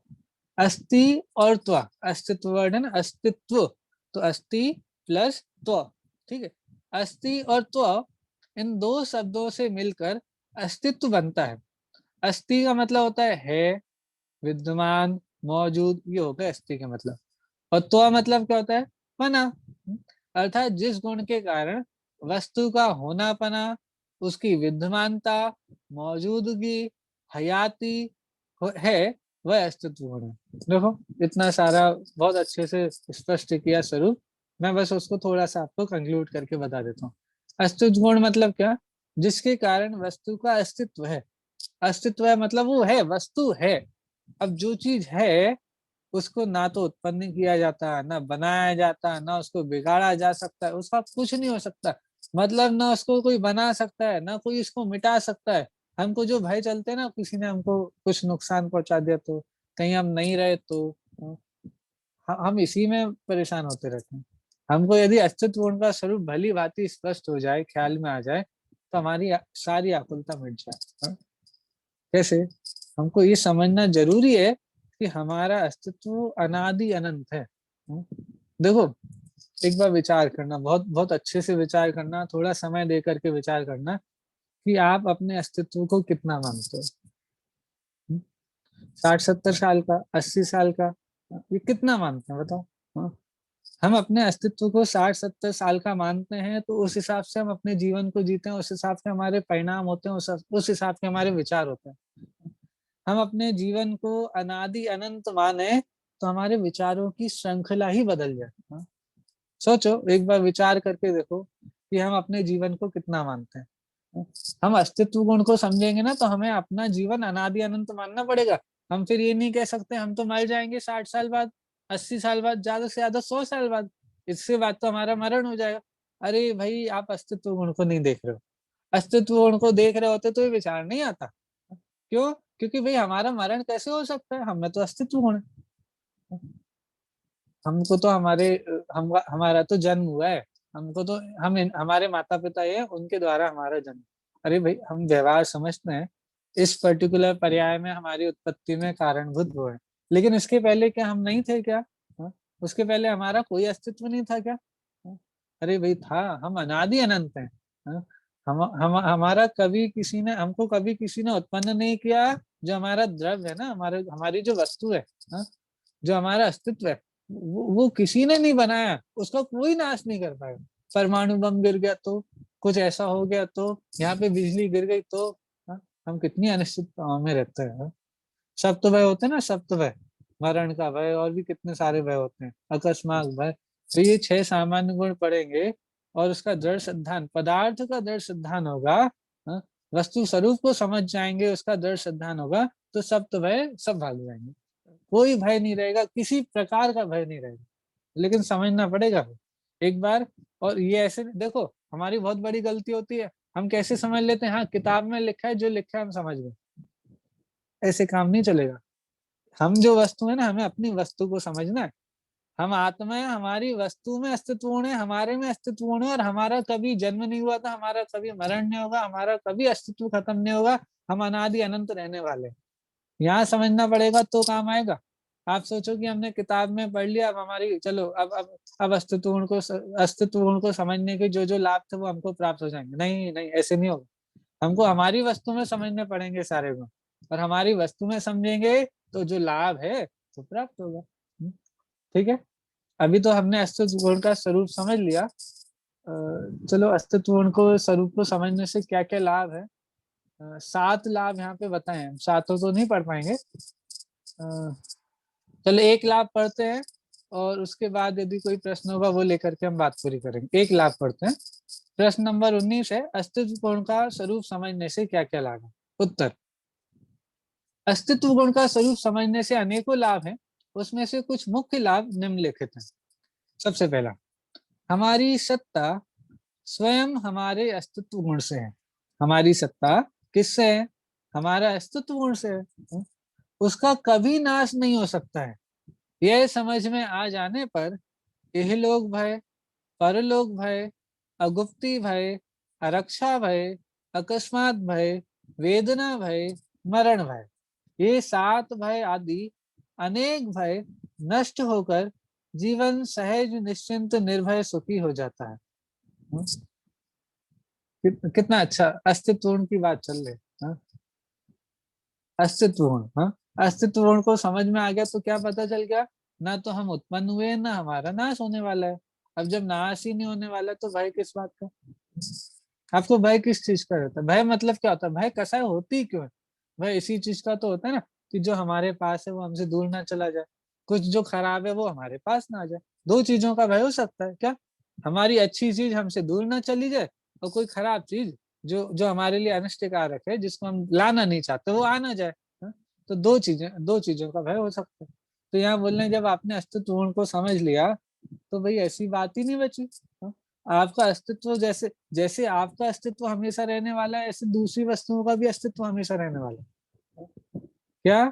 A: अस्ति और त्व, अस्तित्व वर्ड है ना, अस्तित्व, तो अस्ति प्लस त्व। ठीक है, अस्ति और त्व इन दो शब्दों से मिलकर अस्तित्व बनता है। अस्ति का मतलब होता है विद्यमान, मौजूद, ये हो गया अस्ति का मतलब। और त्व मतलब क्या होता है? पना। अर्थात जिस गुण के कारण वस्तु का होनापना, उसकी विद्यमानता, मौजूदगी, हयाती है, वह अस्तित्व गुण है। देखो इतना सारा बहुत अच्छे से स्पष्ट किया स्वरूप। मैं बस उसको थोड़ा सा आपको कंक्लूड करके बता देता हूँ। अस्तित्व गुण मतलब क्या? जिसके कारण वस्तु का अस्तित्व है। अस्तित्व है मतलब वो है, वस्तु है। अब जो चीज है उसको ना तो उत्पन्न किया जाता, ना बनाया जाता, ना उसको बिगाड़ा जा सकता है, उसका कुछ नहीं हो सकता। मतलब ना उसको कोई बना सकता है, ना कोई इसको मिटा सकता है। हमको जो भय चलते हैं ना, किसी ने हमको कुछ नुकसान पहुंचा दिया तो, कहीं हम नहीं रहे तो, हम इसी में परेशान होते रहते हैं। हमको यदि अस्तित्व उनका स्वरूप भली भांति स्पष्ट हो जाए, ख्याल में आ जाए, तो हमारी सारी आकुलता मिट जाए। कैसे? हमको ये समझना जरूरी है कि हमारा अस्तित्व अनादि अनंत है। देखो एक बार विचार करना, बहुत बहुत अच्छे से विचार करना, थोड़ा समय दे करके विचार करना कि आप अपने अस्तित्व को कितना मानते हो। 60-70 साल का, 80 साल का, ये कितना मानते हैं बताओ। हाँ? हम अपने अस्तित्व को 60-70 साल का मानते हैं तो उस हिसाब से हम अपने जीवन को जीते हैं, उस हिसाब से हमारे परिणाम होते हैं, उस हिसाब से हमारे विचार होते हैं। हम अपने जीवन को अनादि अनंत माने तो हमारे विचारों की श्रृंखला ही बदल जाए। हाँ? सोचो एक बार विचार करके देखो कि हम अपने जीवन को कितना मानते हैं। हम अस्तित्व गुण को समझेंगे ना तो हमें अपना जीवन अनादि अनंत मानना पड़ेगा। हम फिर ये नहीं कह सकते हम तो मर जाएंगे 60 साल बाद, 80 साल बाद, ज्यादा से ज्यादा 100 साल बाद, इससे बाद तो हमारा मरण हो जाएगा। अरे भाई आप अस्तित्व गुण को नहीं देख रहे हो, अस्तित्व गुण को देख रहे होते तो ये विचार नहीं आता। क्यों? क्योंकि भाई हमारा मरण कैसे हो सकता है, हमें तो अस्तित्व गुण है। हमको तो हमारा तो जन्म हुआ है, हमको तो हमारे माता पिता ये हैं, उनके द्वारा हमारा जन्म। अरे भाई हम व्यवहार समझते हैं, इस पर्टिकुलर पर्याय में हमारी उत्पत्ति में कारणभूत वो है, लेकिन इसके पहले क्या हम नहीं थे क्या? हाँ? उसके पहले हमारा कोई अस्तित्व नहीं था क्या? हाँ? अरे भाई था, हम अनादि अनंत हैं। हाँ? हम हमारा कभी किसी ने हमको कभी किसी ने उत्पन्न नहीं किया। जो हमारा द्रव्य है ना, हमारी जो वस्तु है, हाँ? जो हमारा अस्तित्व है, वो किसी ने नहीं बनाया, उसका कोई नाश नहीं कर पाएगा। परमाणु बम गिर गया तो, कुछ ऐसा हो गया तो, यहाँ पे बिजली गिर गई तो, हाँ? हम कितनी अनिश्चितताओं में रहते हैं। हाँ? सप्त भय होते हैं ना, सप्त भय, मरण का भय, और भी कितने सारे भय होते हैं, अकस्मात भय। तो ये 6 सामान्य गुण पढ़ेंगे और उसका दृढ़ सिद्धांत, पदार्थ का दृढ़ सिद्धांत होगा। हाँ? वस्तु स्वरूप को समझ जाएंगे, उसका दृढ़ सिद्धांत होगा, तो सप्त भय सब भाग जाएंगे, कोई भय नहीं रहेगा, किसी प्रकार का भय नहीं रहेगा। लेकिन समझना पड़ेगा एक बार। और ये ऐसे देखो, हमारी बहुत बड़ी गलती होती है, हम कैसे समझ लेते हैं, हाँ किताब में लिखा है, जो लिखा है हम समझ गए, ऐसे काम नहीं चलेगा। हम जो वस्तु है ना, हमें अपनी वस्तु को समझना है। हम आत्मा है, हमारी वस्तु में अस्तित्व गुण है, हमारे में अस्तित्व गुण है, और हमारा कभी जन्म नहीं हुआ था, हमारा कभी मरण नहीं होगा, हमारा कभी अस्तित्व खत्म नहीं होगा, हम अनादि अनंत रहने वाले हैं। यहाँ समझना पड़ेगा तो काम आएगा। आप सोचो कि हमने किताब में पढ़ लिया, अब हमारी चलो अब अस्तित्व गुण को समझने के जो जो लाभ थे वो हमको प्राप्त हो जाएंगे, नहीं नहीं, ऐसे नहीं होगा। हमको हमारी वस्तु में समझने पड़ेंगे सारे गुण, और हमारी वस्तु में समझेंगे तो जो लाभ है वो प्राप्त होगा। ठीक है, अभी तो हमने अस्तित्व गुण का स्वरूप समझ लिया। चलो, अस्तित्व गुण को स्वरूप को समझने से क्या क्या लाभ है, 7 लाभ यहाँ पे बताए हैं, सातों तो नहीं पढ़ पाएंगे। चलो एक लाभ पढ़ते हैं, और उसके बाद यदि कोई प्रश्न होगा वो लेकर के हम बात पूरी करेंगे। एक लाभ पढ़ते हैं। प्रश्न नंबर 19 है, अस्तित्व गुण का स्वरूप समझने से क्या क्या लाभ है। उत्तर, अस्तित्व गुण का स्वरूप समझने से अनेकों लाभ हैं, उसमें से कुछ मुख्य लाभ निम्नलिखित हैं। सबसे पहला, हमारी सत्ता स्वयं हमारे अस्तित्व गुण से है। हमारी सत्ता किससे है? हमारा अस्तित्व गुण से है। उसका कभी नाश नहीं हो सकता है। यह समझ में आ जाने पर इहलोक भय, परलोक भय, अगुप्ती भय, आरक्षा भय, अकस्मात भय, वेदना भय, मरण भय, ये 7 भय आदि अनेक भय नष्ट होकर जीवन सहज निश्चिंत निर्भय सुखी हो जाता है। कितना अच्छा अस्तित्व गुण की बात चल रही है। हाँ? अस्तित्व गुण, हाँ, अस्तित्व गुण को समझ में आ गया तो क्या पता चल गया, ना तो हम उत्पन्न हुए, ना हमारा नाश होने वाला है। अब जब नाश ही नहीं होने वाला तो भय किस बात का? आपको भय किस चीज का रहता है? भय मतलब क्या होता है? भय कैसा होती क्यों है? भय इसी चीज का तो होता है ना, कि जो हमारे पास है वो हमसे दूर ना चला जाए, कुछ जो खराब है वो हमारे पास ना आ जाए। 2 चीजों का भय हो सकता है क्या? हमारी अच्छी चीज हमसे दूर ना चली जाए, और कोई खराब चीज जो जो हमारे लिए अनिष्टकारक है, जिसको हम लाना नहीं चाहते, वो आ ना जाए। हाँ? तो 2 चीजों का भय हो सकता है। तो यहाँ बोल रहे हैं, जब आपने अस्तित्व गुण को समझ लिया तो भाई ऐसी बात ही नहीं बची। हाँ? आपका अस्तित्व जैसे जैसे आपका अस्तित्व हमेशा रहने वाला है, ऐसे दूसरी वस्तुओं का भी अस्तित्व हमेशा रहने वाला है। क्या?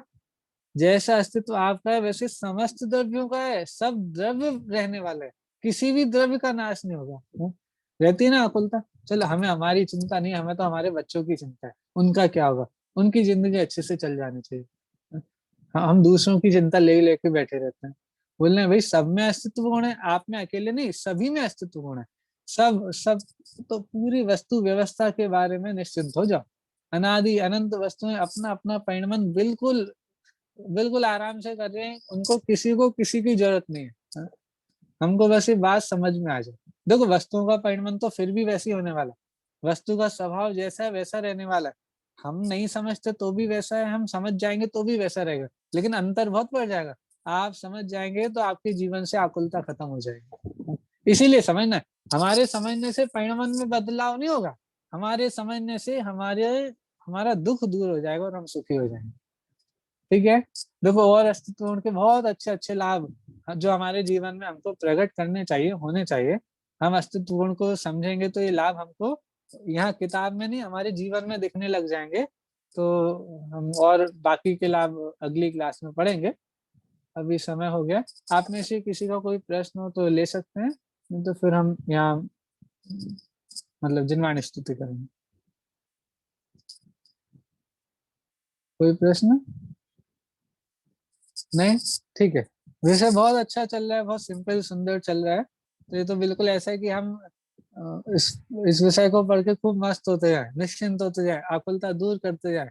A: जैसा अस्तित्व आपका है वैसे समस्त द्रव्यों का है, सब द्रव्य रहने वाला है, किसी भी द्रव्य का नाश नहीं होगा। रहती है ना अकुलता। चलो, हमें हमारी चिंता नहीं, हमें तो हमारे बच्चों की चिंता है, उनका क्या होगा, उनकी जिंदगी अच्छे से चल जानी चाहिए। हम दूसरों की चिंता ले लेके बैठे रहते हैं। बोल रहे हैं भाई सब में अस्तित्व गुण है, आप में अकेले नहीं, सभी में अस्तित्व गुण है। सब सब तो पूरी वस्तु व्यवस्था के बारे में निश्चिंत हो जाओ। अनादि अनंत वस्तुएं अपना अपना परिणमन बिल्कुल बिल्कुल आराम से कर रहे हैं, उनको किसी को किसी की जरूरत नहीं है। हाँ? हमको बस ये बात समझ में आ जाए। देखो, वस्तुओं का परिणमन तो फिर भी वैसे ही होने वाला है, वस्तु का स्वभाव जैसा है वैसा रहने वाला है। हम नहीं समझते तो भी वैसा है, हम समझ जाएंगे तो भी वैसा रहेगा, लेकिन अंतर बहुत बढ़ जाएगा। आप समझ जाएंगे तो आपके जीवन से आकुलता खत्म हो जाएगी। इसीलिए समझना है, हमारे समझने से परिणमन में बदलाव नहीं होगा, हमारे समझने से हमारा दुख दूर हो जाएगा और हम सुखी हो जाएंगे। ठीक है, देखो, और अस्तित्व के बहुत अच्छे अच्छे लाभ जो हमारे जीवन में हमको प्रकट करने चाहिए, होने चाहिए। हम अस्तित्व गुण को समझेंगे तो ये लाभ हमको यहाँ किताब में नहीं, हमारे जीवन में दिखने लग जाएंगे। तो हम और बाकी के लाभ अगली क्लास में पढ़ेंगे। अभी समय हो गया। आप में से किसी का कोई प्रश्न हो तो ले सकते हैं, नहीं तो फिर हम यहाँ मतलब जिनवाणी स्तुति करेंगे। कोई प्रश्न नहीं? ठीक है। विषय बहुत अच्छा चल रहा है, बहुत सिंपल सुंदर चल रहा है। तो ये तो बिल्कुल ऐसा है कि हम इस विषय को पढ़ के खूब मस्त होते जाए, निश्चिंत होते जाए, आकुलता दूर करते जाए।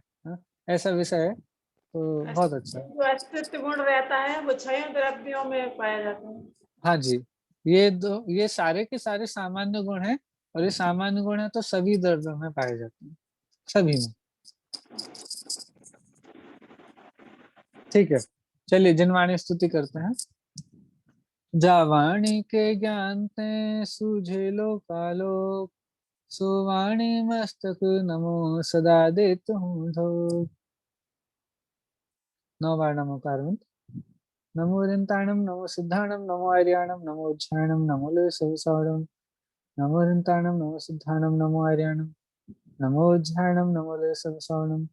A: ऐसा विषय है, तो बहुत अच्छा है।
D: जो अस्तित्व गुण रहता है वो 6 द्रव्यों में पाया जाता है।
A: हाँ जी, ये सारे के सारे सामान्य गुण हैं, और ये सामान्य गुण है तो सभी द्रव्यों में पाए जाते हैं, सभी में। ठीक है, चलिए जिनवाणी स्तुति करते हैं। जावाणी के ज्ञान ते सूझे लोकालोक, सुवाणी मस्तक नमो सदा देत हूँ धोक। 9 बार नमोकार। नमो रिंताणम नमो सिद्धाणम नमो आर्याणम नमो उज्जायणम नमो लसवसावणम। नमो रिंताणम नमो सिद्धाणम नमो आर्याणम नमो उज्जायणम नमो लसवसावणम।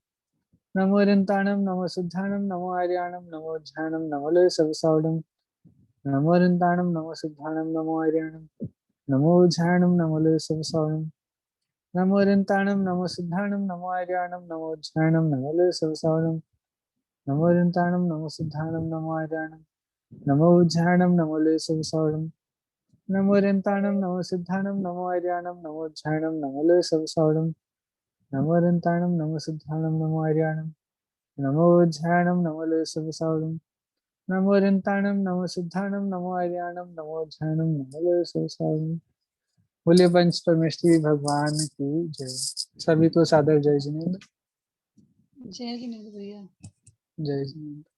A: नमो रिंताणम नमो सिद्धाणम नमो आर्याणम नमो उज्जायणम नमो लसवसावणम। नमो रिंताणम नमो सिद्धाणम नमो आर्याणम नमो उज्जायणम नमो लसवसावणम। नमो रिंताणम नमो सिद्धाणम नमो आर्याणम नमो उज्जायणम नमो लसवसावणम। नमो रिंताणम नमो सिद्धाणम नमो आर्याणम नमो उज्जायणम नमो लसवसावणम। नमो रिंताणम नमो सिद्धाणम नमो आर्याणम नमो उज्जायणम नमो लसवसावणम। नमो रिंताणम नमो सिद्धाणम नमो आर्याणम नमो उज्जायणम नमो लसवसावणम। नमो रिंताणम नमो सिद्धाणम नमो आर्याणम नमो उज्जायणम नमो लसवसावणम। बोलिए पंच परमेश्वरी भगवान की जय। सभी को सादर जय जिनेन्द्र।
C: जय जिनेन्द्र भैया।
A: जय जिनेन्द्र।